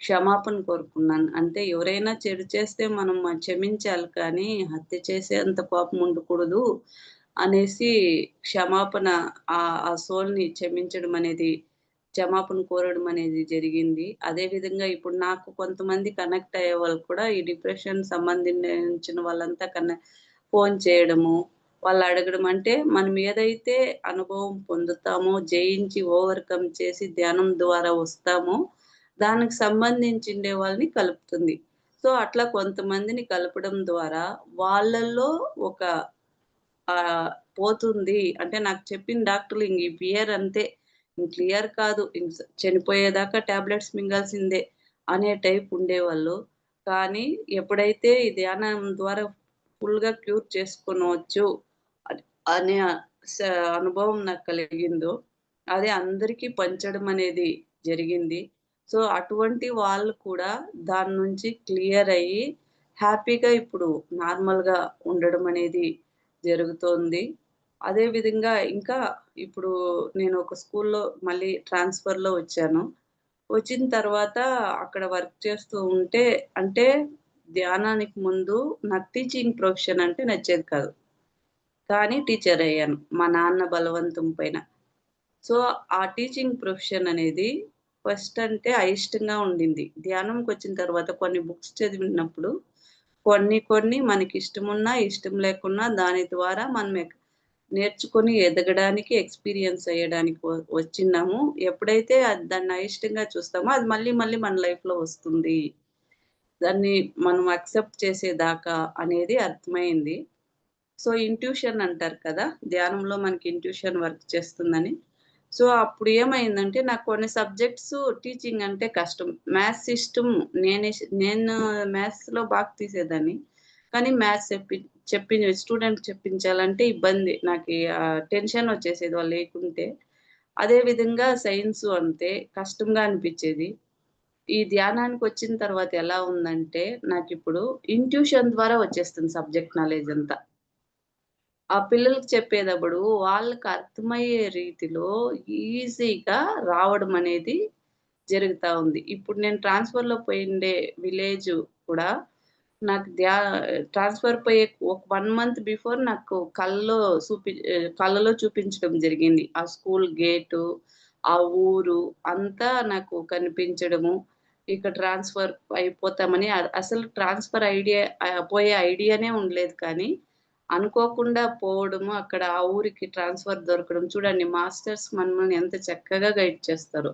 క్షమాపణ కోరుకున్నాను. అంటే ఎవరైనా చెడు చేస్తే మనం క్షమించాలి కానీ హత్య చేసేంత కోపం ఉండకూడదు అనేసి క్షమాపణ ఆ సోల్‌ని క్షమించడం అనేది క్షమాపణ కోరడం అనేది జరిగింది. అదే విధంగా ఇప్పుడు నాకు కొంతమంది కనెక్ట్ అయ్యే వాళ్ళు కూడా ఈ డిప్రెషన్ సంబంధించిన వాళ్ళంతా ఫోను చేయడము, వాళ్ళు అడగడం అంటే మనం ఏదైతే అనుభవం పొందుతామో, జయించి ఓవర్‌కమ్ చేసి ధ్యానం ద్వారా వస్తామో, దానికి సంబంధించిండే వాళ్ళని కలుపుతుంది. సో, అట్లా కొంతమందిని కలపడం ద్వారా వాళ్ళల్లో ఒక పోతుంది. అంటే నాకు చెప్పిన డాక్టర్లు ఇంగ ఈ ఫియర్ అంతే. క్లియర్ కాదు. చనిపోయేదాకా టాబ్లెట్స్ మింగాల్సిందే అనే టైప్ ఉండేవాళ్ళు. కానీ ఎప్పుడైతే ఈ ధ్యానం ద్వారా ఫుల్‌గా క్యూర్ చేసుకోనవచ్చు అన్ అనే స అనుభవం నాకు కలిగిందో, అది అందరికీ పంచడం అనేది జరిగింది. సో, అటువంటి వాళ్ళు కూడా దాని నుంచి క్లియర్ అయ్యి హ్యాపీగా ఇప్పుడు నార్మల్‌గా ఉండడం అనేది జరుగుతోంది. అదే విధంగా ఇంకా ఇప్పుడు నేను ఒక స్కూల్‌లో మళ్ళీ ట్రాన్స్‌ఫర్‌లో వచ్చాను. వచ్చిన తర్వాత అక్కడ వర్క్ చేస్తూ ఉంటే అంటే ధ్యానానికి ముందు నాకు టీచింగ్ ప్రొఫెషన్ అంటే నచ్చేది కాదు. కానీ టీచర్ అయ్యాను. మా నాన్న బలవంతం పైన. సో, ఆ టీచింగ్ ప్రొఫెషన్ అనేది ఫస్ట్ అంటే అయిష్టంగా ఉండింది. ధ్యానంకొచ్చిన తర్వాత కొన్ని బుక్స్ చదివినప్పుడు కొన్ని కొన్ని మనకిష్టమున్నా, ఇష్టం లేకున్నా దాని ద్వారా మనం నేర్చుకొని ఎదగడానికి, ఎక్స్‌పీరియన్స్ అయ్యడానికి వచ్చిన్నాము. ఎప్పుడైతే దాన్ని అయిష్టంగా చూస్తామో అది మళ్ళీ మళ్ళీ మన లైఫ్‌లో వస్తుంది. దాన్ని మనం యాక్సెప్ట్ చేసేదాకా అనేది అర్థమైంది. సో, ఇంట్యూషన్ అంటారు కదా! ధ్యానంలో మనకి ఇంట్యూషన్ వర్క్ చేస్తుందని. సో, అప్పుడు ఏమైందంటే నాకు కొన్ని సబ్జెక్ట్స్ టీచింగ్ అంటే కష్టం. మ్యాథ్స్ ఇష్టం. నేను మ్యాథ్స్‌లో బాగా తీసేదాన్ని. కానీ మ్యాథ్స్ స్టూడెంట్‌కి చెప్పించాలంటే ఇబ్బంది. నాకీ టెన్షన్ వచ్చేసేది వాళ్ళు లేకుంటే. అదే విధంగా సైన్సు అంతే కష్టంగా అనిపిచ్చేది. ఈ ధ్యానానికొచ్చిన తర్వాత ఎలా ఉందంటే నాకిప్పుడు ఇంట్యూషన్ ద్వారా వచ్చేస్తుంది సబ్జెక్ట్ నాలెడ్జ్ అంతా. ఆ పిల్లలకి చెప్పేటప్పుడు వాళ్ళకి అర్థమయ్యే రీతిలో ఈజీగా రావడం అనేది జరుగుతా ఉంది. ఇప్పుడు నేను ట్రాన్స్‌ఫర్‌లో పోయిండే విలేజ్ కూడా నాకు ట్రాన్స్‌ఫర్ పోయే ఒక 1 మంత్ బిఫోర్ నాకు కలలో చూపించడం జరిగింది. ఆ స్కూల్ గేటు, ఆ ఊరు అంతా నాకు కనిపించడము. ఇక ట్రాన్స్‌ఫర్ అయిపోతామని అసలు ట్రాన్స్‌ఫర్ పోయే ఐడియానే ఉండలేదు కానీ, అనుకోకుండా పోవడము, అక్కడ ఆ ఊరికి ట్రాన్స్‌ఫర్ దొరకడం. చూడండి మాస్టర్స్ మనల్ని ఎంత చక్కగా గైడ్ చేస్తారో.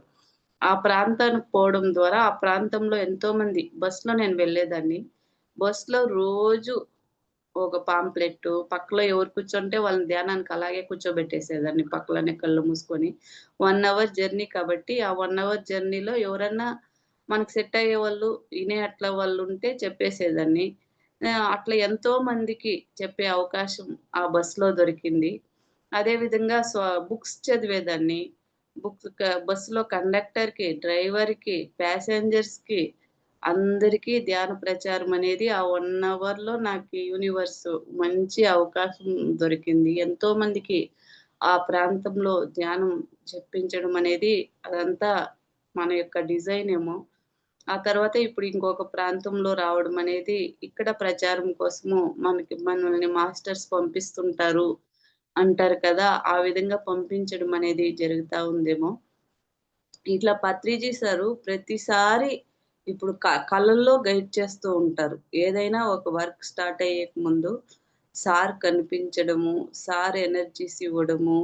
ఆ ప్రాంతానికి పోవడం ద్వారా, ఆ ప్రాంతంలో ఎంతోమంది బస్‌లో నేను వెళ్ళేదాన్ని. బస్‌లో రోజు ఒక పాంప్లెట్టు, పక్కలో ఎవరు కూర్చుంటే వాళ్ళని ధ్యానానికి అలాగే కూర్చోబెట్టేసేదాన్ని పక్కలోనే కళ్ళు మూసుకొని. 1 అవర్ జర్నీ కాబట్టి, ఆ 1 అవర్ జర్నీలో ఎవరన్నా మనకు సెట్ అయ్యేవాళ్ళు, ఇనే అట్లా వాళ్ళుంటే చెప్పేసేదాన్ని. అట్లా ఎంతో మందికి చెప్పే అవకాశం ఆ బస్‌లో దొరికింది. అదే విధంగా బుక్స్ చదివేదాన్ని. బస్సులో కండక్టర్‌కి, డ్రైవర్‌కి, ప్యాసింజర్స్‌కి అందరికీ ధ్యాన ప్రచారం అనేది ఆ 1 అవర్‌లో నాకు యూనివర్స్ మంచి అవకాశం దొరికింది. ఎంతో మందికి ఆ ప్రాంతంలో ధ్యానం చెప్పించడం అనేది అదంతా మన యొక్క డిజైన్ ఏమో! ఆ తర్వాత ఇప్పుడు ఇంకొక ప్రాంతంలో రావడం అనేది ఇక్కడ ప్రచారం కోసము మనల్ని మాస్టర్స్ పంపిస్తుంటారు అంటారు కదా! ఆ విధంగా పంపించడం అనేది జరుగుతా ఉందేమో! ఇట్లా పత్రిజీ సారు ప్రతిసారి ఇప్పుడు కళల్లో గైడ్ చేస్తూ ఉంటారు. ఏదైనా ఒక వర్క్ స్టార్ట్ అయ్యేకి ముందు సార్ కనిపించడము, సార్ ఎనర్జీస్ ఇవ్వడము,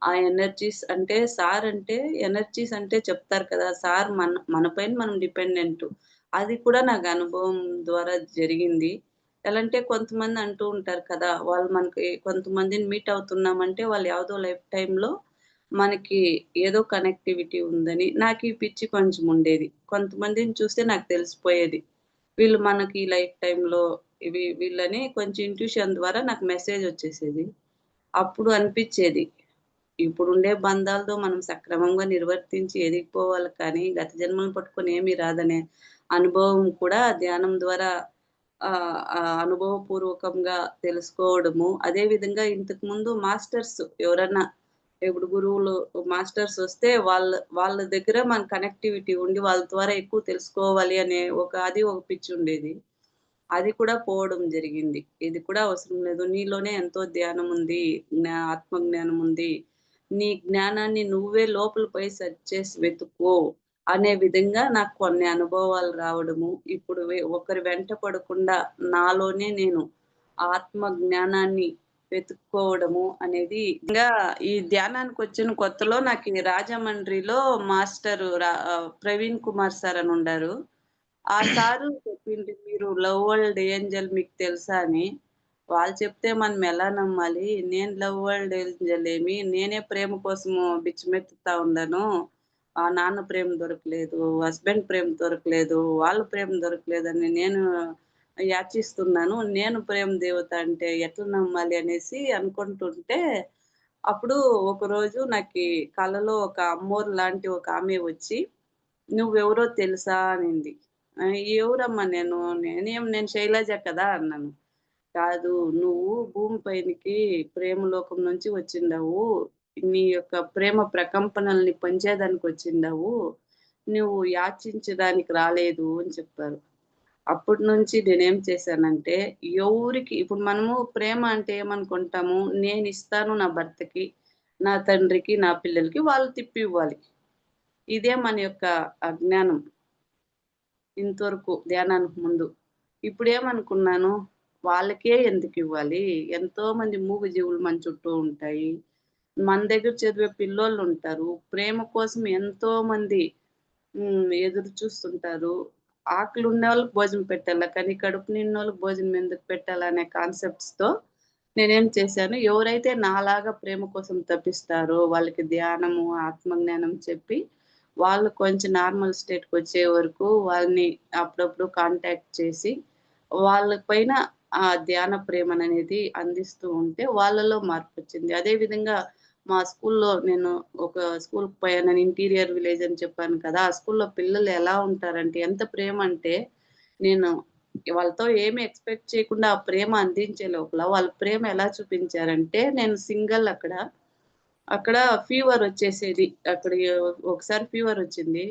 ఆ ఎనర్జీస్ అంటే సార్ అంటే ఎనర్జీస్ అంటే చెప్తారు కదా! సార్ మన పైన మనం డిపెండెంటు. అది కూడా నాకు అనుభవం ద్వారా జరిగింది. ఎలా అంటే కొంతమంది అంటూ ఉంటారు కదా! వాళ్ళు మనకి కొంతమందిని మీట్ అవుతున్నామంటే వాళ్ళు యావదో లైఫ్ టైమ్‌లో మనకి ఏదో కనెక్టివిటీ ఉందని. నాకీ పిచ్చి కొంచెం ఉండేది. కొంతమందిని చూస్తే నాకు తెలిసిపోయేది. వీళ్ళు మనకి లైఫ్ టైమ్‌లో వీళ్ళని కొంచెం ఇంట్యూషన్ ద్వారా నాకు మెసేజ్ వచ్చేసేది. అప్పుడు అనిపిచ్చేది. ఇప్పుడుండే బంధాలతో మనం సక్రమంగా నిర్వర్తించి ఎదిగిపోవాలి కానీ, గత జన్మలను పట్టుకొని ఏమీ రాదనే అనుభవం కూడా ధ్యానం ద్వారా అనుభవపూర్వకంగా తెలుసుకోవడము. అదే విధంగా ఇంతకుముందు మాస్టర్స్ ఎవరన్నా ఇప్పుడు గురువులు, మాస్టర్స్ వస్తే వాళ్ళ దగ్గర మన కనెక్టివిటీ ఉండి వాళ్ళ ద్వారా ఎక్కువ తెలుసుకోవాలి అనే ఒక పిచ్చుండేది. అది కూడా పోవడం జరిగింది. ఇది కూడా అవసరం లేదు. నీలోనే ఎంతో ధ్యానం ఉంది. ఆత్మ జ్ఞానం ఉంది. నీ జ్ఞానాన్ని నువ్వే లోపల పోయి సెర్చ్ చేసి వెతుక్కో అనే విధంగా నాకు కొన్ని అనుభవాలు రావడము. ఇప్పుడు ఒకరి వెంట పడకుండా నాలోనే నేను ఆత్మ జ్ఞానాన్ని వెతుక్కోవడము అనేది ఇంగా ఈ ధ్యానానికొచ్చిన కొత్తలో నాకు ఈ రాజమండ్రిలో ప్రవీణ్ కుమార్ సార్ అని ఉండారు. ఆ సారు చెప్పిండ్రి మీరు లవ్ వరల్డ్ ఏంజెల్ మీకు తెలుసా అని. వాళ్ళు చెప్తే మనం ఎలా నమ్మాలి? నేను లవ్ వరల్డ్ ఏంజెల్ ఏమి, నేనే ప్రేమ కోసము బిచ్చమెత్తుతా ఉండాను. నాన్న ప్రేమ దొరకలేదు, హస్బెండ్ ప్రేమ దొరకలేదు, వాళ్ళ ప్రేమ దొరకలేదని నేను యాచిస్తున్నాను. నేను ప్రేమ దేవత అంటే ఎట్లా నమ్మాలి అనేసి అనుకుంటుంటే, అప్పుడు ఒకరోజు కలలో ఒక అమ్మోరు లాంటి ఒక ఆమె వచ్చి, "నువ్వెవరో తెలుసా?" అనింది. ఎవరమ్మా నేను? నేను శైలజ కదా! అన్నాను. కాదు. నువ్వు భూమి పైనకి ప్రేమ లోకం నుంచి వచ్చిండావు. నీ యొక్క ప్రేమ ప్రకంపనల్ని పంచేదానికొచ్చిండావు. నువ్వు యాచించడానికి రాలేదు అని చెప్పారు. అప్పటినుంచి నేనేం చేశానంటే, ఇప్పుడు మనము ప్రేమ అంటే ఏమనుకుంటాము, నేనిస్తాను నా భర్తకి, నా తండ్రికి, నా పిల్లలకి, వాళ్ళు తిప్పివ్వాలి. ఇదే మన యొక్క అజ్ఞానం. ఇంతవరకు ధ్యానానికి ముందు. ఇప్పుడేమనుకున్నాను, వాళ్ళకే ఎందుకివ్వాలి? ఎంతోమంది మూగజీవులు మన చుట్టూ ఉంటాయి. మన దగ్గర చదివే పిల్లోళ్ళుంటారు. ప్రేమ కోసం ఎంతోమంది ఎదురు చూస్తుంటారు. ఆకలున్నోళ్ళకి భోజనం పెట్టాల, కానీ కడుపు నిండినోళ్ళకి భోజనం ఎందుకు పెట్టాలనే కాన్సెప్ట్స్‌తో నేనేం చేశాను, ఎవరైతే నాలాగా ప్రేమ కోసం తపిస్తారో వాళ్ళకి ధ్యానము, ఆత్మజ్ఞానం చెప్పి వాళ్ళు కొంచెం నార్మల్ స్టేట్‌కొచ్చే వరకు వాళ్ళని అప్పుడప్పుడు కాంటాక్ట్ చేసి, వాళ్ళ పైన ఆ ధ్యాన ప్రేమననేది అందిస్తూ ఉంటే వాళ్ళలో మార్పొచ్చింది. అదే విధంగా మా స్కూల్‌లో నేను ఒక స్కూల్‌కి పోయానని ఇంటీరియర్ విలేజ్ అని చెప్పాను కదా! ఆ స్కూల్‌లో పిల్లలు ఎలా ఉంటారంటే ఎంత ప్రేమంటే, నేను వాళ్ళతో ఏమి ఎక్స్‌పెక్ట్ చేయకుండా ఆ ప్రేమ అందించే లోపల వాళ్ళ ప్రేమ ఎలా చూపించారంటే, నేను సింగిల్ అక్కడ. అక్కడ ఫీవరొచ్చేసేది. ఒకసారి ఫీవరొచ్చింది.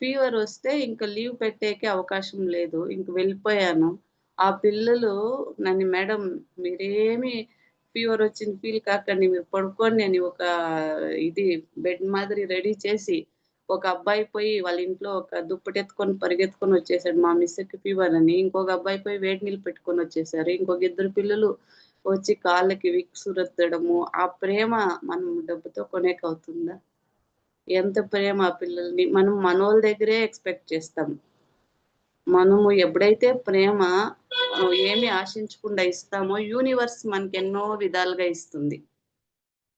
ఫీవరొస్తే ఇంక లీవ్ పెట్టేకే అవకాశం లేదు. ఇంక వెళ్ళిపోయాను. ఆ పిల్లలు నన్ను మేడం మీరేమి ఫీవరొచ్చింది ఫీల్ కాకండి. మీరు పడుకోండి అని ఇది బెడ్ మాదిరి రెడీ చేసి, ఒక అబ్బాయి పోయి వాళ్ళ ఇంట్లో ఒక దుప్పటెత్తుకొని పరిగెత్తుకొని వచ్చేసాడు. మా మిస్‌కి ఫీవరని. ఇంకొక అబ్బాయి పోయి వేడి నీళ్ళు పెట్టుకొనొచ్చేసారు. ఇంకొక ఇద్దరు పిల్లలు వచ్చి కాళ్ళకి విక్స్ రుద్దడము. ఆ ప్రేమ మనం డబ్బుతో కొనేకవుతుందా? ఎంత ప్రేమ ఆ పిల్లల్ని మనం మనోళ్ళ దగ్గరే ఎక్స్‌పెక్ట్ చేస్తాం. మనము ఎప్పుడైతే ప్రేమ ఏమి ఆశించకుండా ఇస్తామో యూనివర్స్ మనకెన్నో విధాలుగా ఇస్తుంది.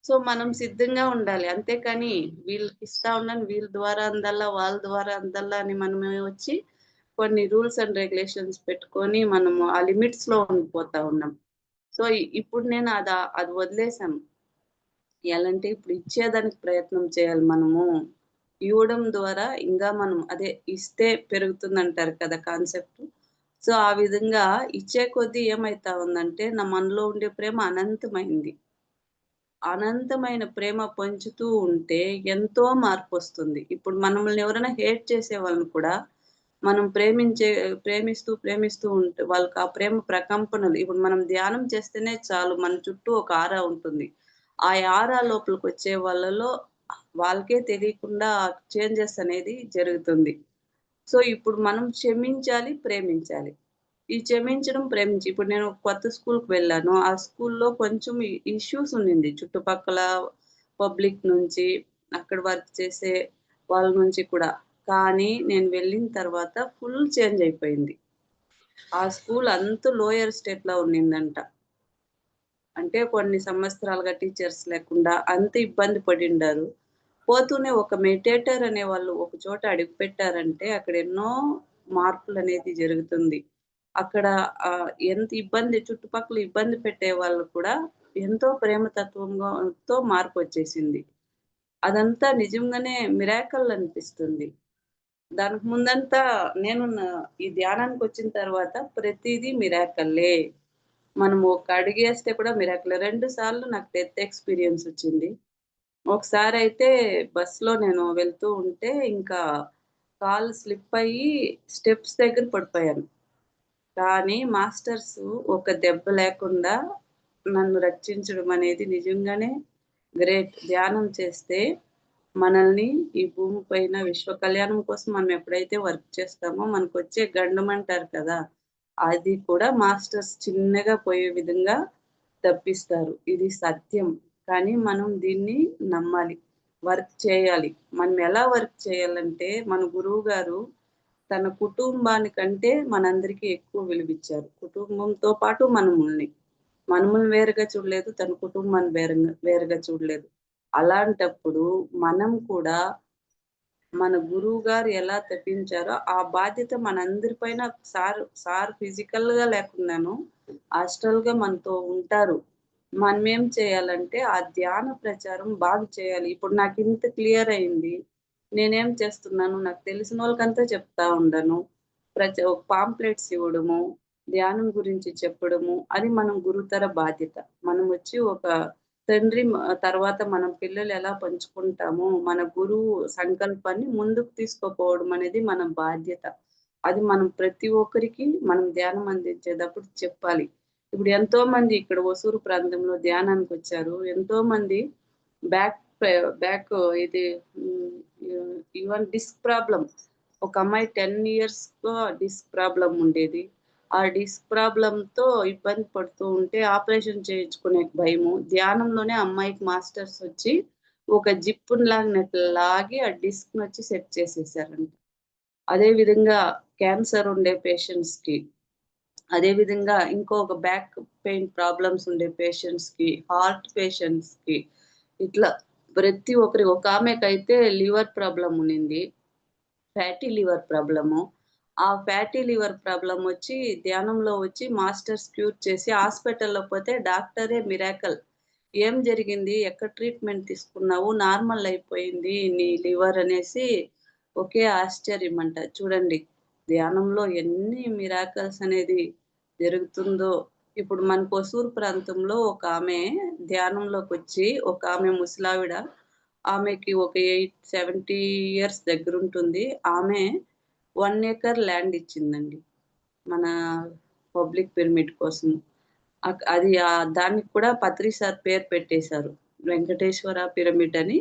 సో, మనం సిద్ధంగా ఉండాలి. అంతేకాని వీళ్ళకిస్తా ఉన్నాను, వీళ్ళ ద్వారా అందల్లా, వాళ్ళ ద్వారా అందల్లా అని మనమే వచ్చి కొన్ని రూల్స్ అండ్ రెగ్యులేషన్స్ పెట్టుకొని మనము ఆ లిమిట్స్‌లో ఉండిపోతా ఉన్నాం. సో, ఇప్పుడు నేను అది వదిలేసాను. ఎలా అంటే ఇప్పుడు ఇచ్చేదానికి ప్రయత్నం చేయాలి మనము. ఇవ్వడం ద్వారా ఇంకా మనం అదే ఇస్తే పెరుగుతుందంటారు కదా కాన్సెప్ట్. సో, ఆ విధంగా ఇచ్చే కొద్దీ ఏమైతా ఉందంటే, మనలో ఉండే ప్రేమ అనంతమైంది. అనంతమైన ప్రేమ పంచుతూ ఉంటే ఎంతో మార్పొస్తుంది. ఇప్పుడు మనల్ని ఎవరైనా హేట్ చేసేవాళ్ళని కూడా మనం ప్రేమిస్తూ ఉంటే వాళ్ళకి ఆ ప్రేమ ప్రకంపనలు ఇప్పుడు మనం ధ్యానం చేస్తేనే చాలు మన చుట్టూ ఒక ఆరా ఉంటుంది. ఆ ఆరా లోపలికొచ్చే వాళ్ళలో వాళ్ళకే తెలియకుండా చేంజెస్ అనేది జరుగుతుంది. సో, ఇప్పుడు మనం క్షమించాలి, ప్రేమించాలి. ఈ క్షమించడం, ప్రేమించి ఇప్పుడు నేను కొత్త స్కూల్‌కి వెళ్ళాను. ఆ స్కూల్‌లో కొంచెం ఇష్యూస్ ఉండింది. చుట్టుపక్కల పబ్లిక్ నుంచి, అక్కడ వర్క్ చేసే వాళ్ళ నుంచి కూడా. కానీ నేను వెళ్ళిన తర్వాత ఫుల్ చేంజ్ అయిపోయింది. ఆ స్కూల్ అంత లోయర్ స్టేట్‌లో ఉండిందంట. అంటే కొన్ని సంవత్సరాలుగా టీచర్స్ లేకుండా అంత ఇబ్బంది పడిండారు. పోతూనే ఒక మెడిటేటర్ అనేవాళ్ళు ఒక చోట అడుగుపెట్టారంటే అక్కడ ఎన్నో మార్పులనేది జరుగుతుంది. అక్కడ ఎంత ఇబ్బంది చుట్టుపక్కల ఇబ్బంది పెట్టేవాళ్ళు కూడా ఎంతో తో మార్పొచ్చేసింది. అదంతా నిజంగానే మిరాకిల్ అనిపిస్తుంది. దానికి ముందంతా నేను ఈ ధ్యానానికొచ్చిన తర్వాత ప్రతీదీ మిరాకిల్లే. మనము ఒక అడుగేస్తే కూడా మిరాకిలే. 2 సార్లు నాకు డెత్ ఎక్స్‌పీరియన్స్ వచ్చింది. ఒకసారయితే బస్‌లో నేను వెళ్తూ ఉంటే ఇంకా కాలు స్లిప్ అయ్యి స్టెప్స్ దగ్గర పడిపోయాను. కానీ మాస్టర్సు ఒక దెబ్బ లేకుండా నన్ను రక్షించడం అనేది నిజంగానే గ్రేట్. ధ్యానం చేస్తే మనల్ని ఈ భూమి పైన విశ్వ కళ్యాణం కోసం మనం ఎప్పుడైతే వర్క్ చేస్తామో మనకొచ్చే గండమంటారు కదా! అది కూడా మాస్టర్స్ చిన్నగా పోయే విధంగా తప్పిస్తారు. ఇది సత్యం. కానీ మనం దీన్ని నమ్మాలి. వర్క్ చేయాలి. మనం ఎలా వర్క్ చేయాలంటే మన గురువుగారు తన కుటుంబానికంటే మనందరికీ ఎక్కువ విలువిచ్చారు. కుటుంబంతో పాటు మనముల్ని. మనముల్ని వేరుగా చూడలేదు. తన కుటుంబాన్ని వేరుగా చూడలేదు. అలాంటప్పుడు మనం కూడా మన గురువుగారు ఎలా తప్పించారో ఆ బాధ్యత మనందరి పైన సార్ ఫిజికల్‌గా లేకున్నాను ఆస్ట్రల్‌గా మనతో ఉంటారు. మనమేం చేయాలంటే ఆ ధ్యాన ప్రచారం బాగా చేయాలి. ఇప్పుడు నాకింత క్లియర్ అయింది. నేనేం చేస్తున్నాను, నాకు తెలిసినోళ్ళకంతా చెప్తా ఉండాను. ఒక పాంప్లెట్స్ ఇవ్వడము, ధ్యానం గురించి చెప్పడము, అది మనం గురుతర బాధ్యత. మనమొచ్చి ఒక తండ్రి తర్వాత మనం పిల్లలు ఎలా పంచుకుంటామో, మన గురువు సంకల్పాన్ని ముందుకు తీసుకుపోవడం అనేది మన బాధ్యత. అది మనం ప్రతి ఒక్కరికి మనం ధ్యానం అందించేటప్పుడు చెప్పాలి. ఇప్పుడు ఎంతోమంది ఇక్కడ ఒసూరు ప్రాంతంలో ధ్యానానికొచ్చారు. ఎంతోమంది బ్యాక్ బ్యాక్ ఇది ఈవెన్ డిస్క్ ప్రాబ్లమ్. ఒక అమ్మాయి 10 ఇయర్స్‌గా డిస్క్ ప్రాబ్లమ్ ఉండేది. ఆ డిస్క్ ప్రాబ్లమ్‌తో ఇబ్బంది పడుతూ ఉంటే ఆపరేషన్ చేయించుకునే భయము. ధ్యానంలోనే అమ్మాయికి మాస్టర్స్ వచ్చి ఒక జిప్పుని లాగినట్లు లాగి ఆ డిస్క్‌నొచ్చి సెట్ చేసేసారంట. అదే విధంగా క్యాన్సర్ ఉండే పేషెంట్స్‌కి, అదే విధంగా ఇంకొక బ్యాక్ పెయిన్ ప్రాబ్లమ్స్ ఉండే పేషెంట్స్‌కి, హార్ట్ పేషెంట్స్‌కి ఇట్లా ప్రతి ఒక్కరికి ఒక ఆమెకైతే లివర్ ప్రాబ్లమ్ ఉండింది. Fatty liver problem. ఆ ఫ్యాటీ లివర్ ప్రాబ్లమ్ వచ్చి ధ్యానంలో వచ్చి మాస్టర్స్ క్యూర్ చేసి హాస్పిటల్‌లో పోతే డాక్టరే మిరాకిల్. "ఏం జరిగింది? ఎక్కడ ట్రీట్మెంట్ తీసుకున్నావు? నార్మల్ అయిపోయింది నీ లివర్" అనేసి ఒకే ఆశ్చర్యమంట. చూడండి ధ్యానంలో ఎన్ని మిరాకిల్స్ అనేది జరుగుతుందో. ఇప్పుడు మన కొసూరు ప్రాంతంలో ఒకామె ధ్యానంలోకొచ్చి ఒకామె ముసలావిడ ఆమెకి ఒక 70 ఇయర్స్ దగ్గరుంటుంది. ఆమె 1 ఎకర్ ల్యాండ్ ఇచ్చిందండి. మన పబ్లిక్ పిరమిడ్ కోసం. అది దానికి కూడా పత్రి సార్ పేరు పెట్టేశారు. వెంకటేశ్వర పిరమిడ్ అని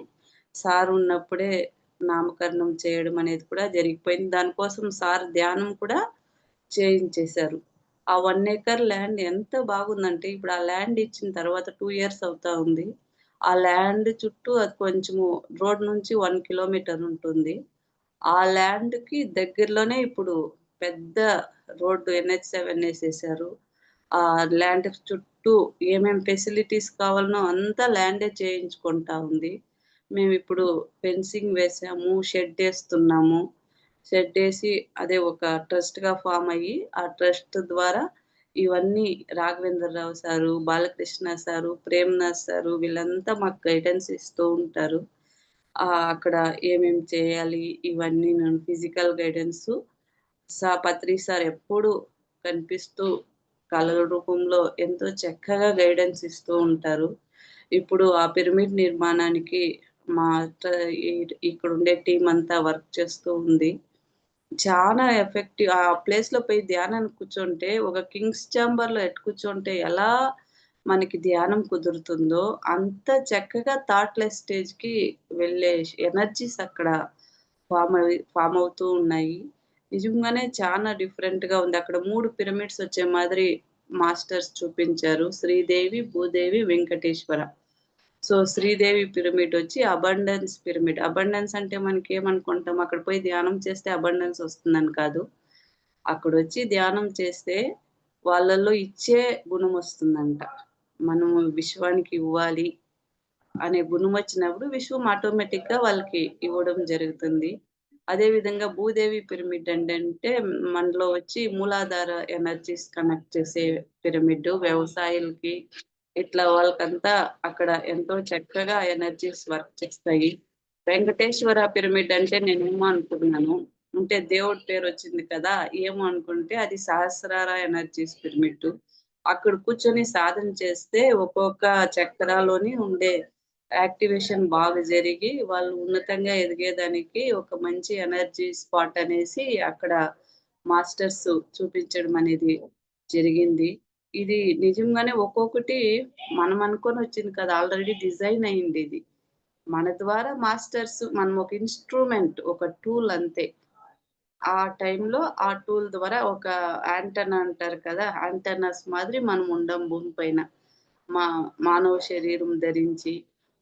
సార్ ఉన్నప్పుడే నామకరణం చేయడం అనేది కూడా జరిగిపోయింది. దానికోసం సార్ ధ్యానం కూడా చేయించేశారు. ఆ 1 ఎకర్ ల్యాండ్ ఎంత బాగుందంటే, ఇప్పుడు ఆ ల్యాండ్ ఇచ్చిన తర్వాత 2 ఇయర్స్ అవుతా ఉంది. ఆ ల్యాండ్ చుట్టూ అది కొంచెము రోడ్ నుంచి 1 కిలోమీటర్ ఉంటుంది. ఆ ల్యాండ్‌కి దగ్గరలోనే ఇప్పుడు పెద్ద రోడ్డు NH7 ఏసేశారు. ఆ ల్యాండ్ చుట్టూ ఏమేం ఫెసిలిటీస్ కావాలనో అంతా ల్యాండే చేయించుకుంటా ఉంది. మేమిప్పుడు ఫెన్సింగ్ వేసాము, షెడ్డేస్తున్నాము. షెడ్డేసి అదే ఒక ట్రస్ట్‌గా ఫార్మ్ అయ్యి, ఆ ట్రస్ట్ ద్వారా ఇవన్నీ Raghavendra Rao sir, Balakrishna sir, Premnath sir వీళ్ళంతా మాకు గైడెన్స్ ఇస్తూ ఉంటారు. అక్కడ ఏమేం చేయాలి ఇవన్నీను ఫిజికల్ గైడెన్సు. పత్రి సార్ ఎప్పుడూ కనిపిస్తూ కళల రూపంలో ఎంతో చక్కగా గైడెన్స్ ఇస్తూ ఉంటారు. ఇప్పుడు ఆ పిరమిడ్ నిర్మాణానికి మా ట ఇ ఇక్కడుండే టీమ్ అంతా వర్క్ చేస్తూ ఉంది. చానా ఎఫెక్టివ్ ఆ ప్లేస్‌లో పోయి ధ్యానానికి కూర్చుంటే, ఒక కింగ్స్ చాంబర్‌లో కూర్చుంటే ఎలా మనకి ధ్యానం కుదురుతుందో, అంత చక్కగా థాట్‌లెస్ స్టేజ్‌కి వెళ్ళే ఎనర్జీస్ అక్కడ ఫార్మ్ అవుతూ ఉన్నాయి. నిజంగానే చాలా డిఫరెంట్‌గా ఉంది. అక్కడ 3 పిరమిడ్స్ వచ్చే మాదిరి మాస్టర్స్ చూపించారు. శ్రీదేవి, భూదేవి, వెంకటేశ్వర. సో, శ్రీదేవి పిరమిడ్ వచ్చి అబండెన్స్ పిరమిడ్. అబండెన్స్ అంటే మనకేమనుకుంటాం అక్కడ పోయి ధ్యానం చేస్తే అబండెన్స్ వస్తుందని కాదు. అక్కడొచ్చి ధ్యానం చేస్తే వాళ్ళలో ఇచ్చే గుణం వస్తుందంట. మనము విశ్వానికి ఇవ్వాలి అనే గుణం వచ్చినప్పుడు విశ్వం ఆటోమేటిక్‌గా వాళ్ళకి ఇవ్వడం జరుగుతుంది. అదే విధంగా భూదేవి పిరమిడ్ ఏంటంటే మనలో వచ్చి మూలాధార ఎనర్జీస్ కనెక్ట్ చేసే పిరమిడ్ వ్యవసాయులకి ఇట్లా వాళ్ళకంతా అక్కడ ఎంతో చక్కగా ఎనర్జీస్ వర్క్ చేస్తాయి. వెంకటేశ్వర పిరమిడ్ అంటే నేనేమో అనుకున్నాను. అంటే దేవుడి పేరొచ్చింది కదా! ఏమో అనుకుంటే అది సహస్రార ఎనర్జీస్ పిరమిడ్. అక్కడ కూర్చొని సాధన చేస్తే ఒక్కొక్క చక్రాలోని ఉండే యాక్టివేషన్ బాగా జరిగి, వాళ్ళు ఉన్నతంగా ఎదిగేదానికి ఒక మంచి ఎనర్జీ స్పాట్ అనేసి అక్కడ మాస్టర్స్ చూపించడం అనేది జరిగింది. ఇది నిజంగానే ఒక్కొక్కటి మనం అనుకోనొచ్చింది కాదు. ఆల్రెడీ డిజైన్ అయిందిది. మన ద్వారా మాస్టర్స్ మనం ఒక ఇన్‌స్ట్రుమెంట్, ఒక టూల్ అంతే. ఆ టైంలో ఆ టూల్ ద్వారా ఒక యాంటెన్నా అంటారు కదా! యాంటెన్నాస్ మాదిరి మనం ఉండం భూమి పైన. మా మానవ శరీరం ధరించి,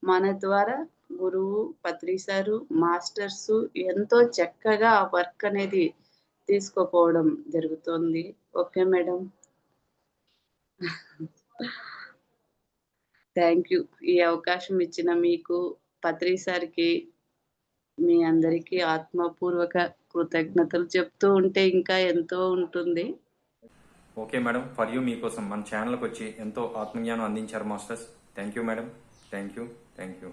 మన ద్వారా గురువు, పత్రి సారు, మాస్టర్సు ఎంతో చక్కగా ఆ వర్క్ అనేది తీసుకుపోవడం జరుగుతోంది. Okay madam. Thank you. ఈ అవకాశం ఇచ్చిన మీకు, పత్రి సార్‌కి, మీ అందరికీ ఆత్మపూర్వక కృతజ్ఞతలు చెప్తూ ఉంటే ఇంకా ఎంతో ఉంటుంది. ఓకే మేడం, ఫర్ యూ మీకోసం మన ఛానల్కి వచ్చి ఎంతో ఆత్మజ్ఞానం అందించారు masters. Thank you madam. Thank you. Thank you.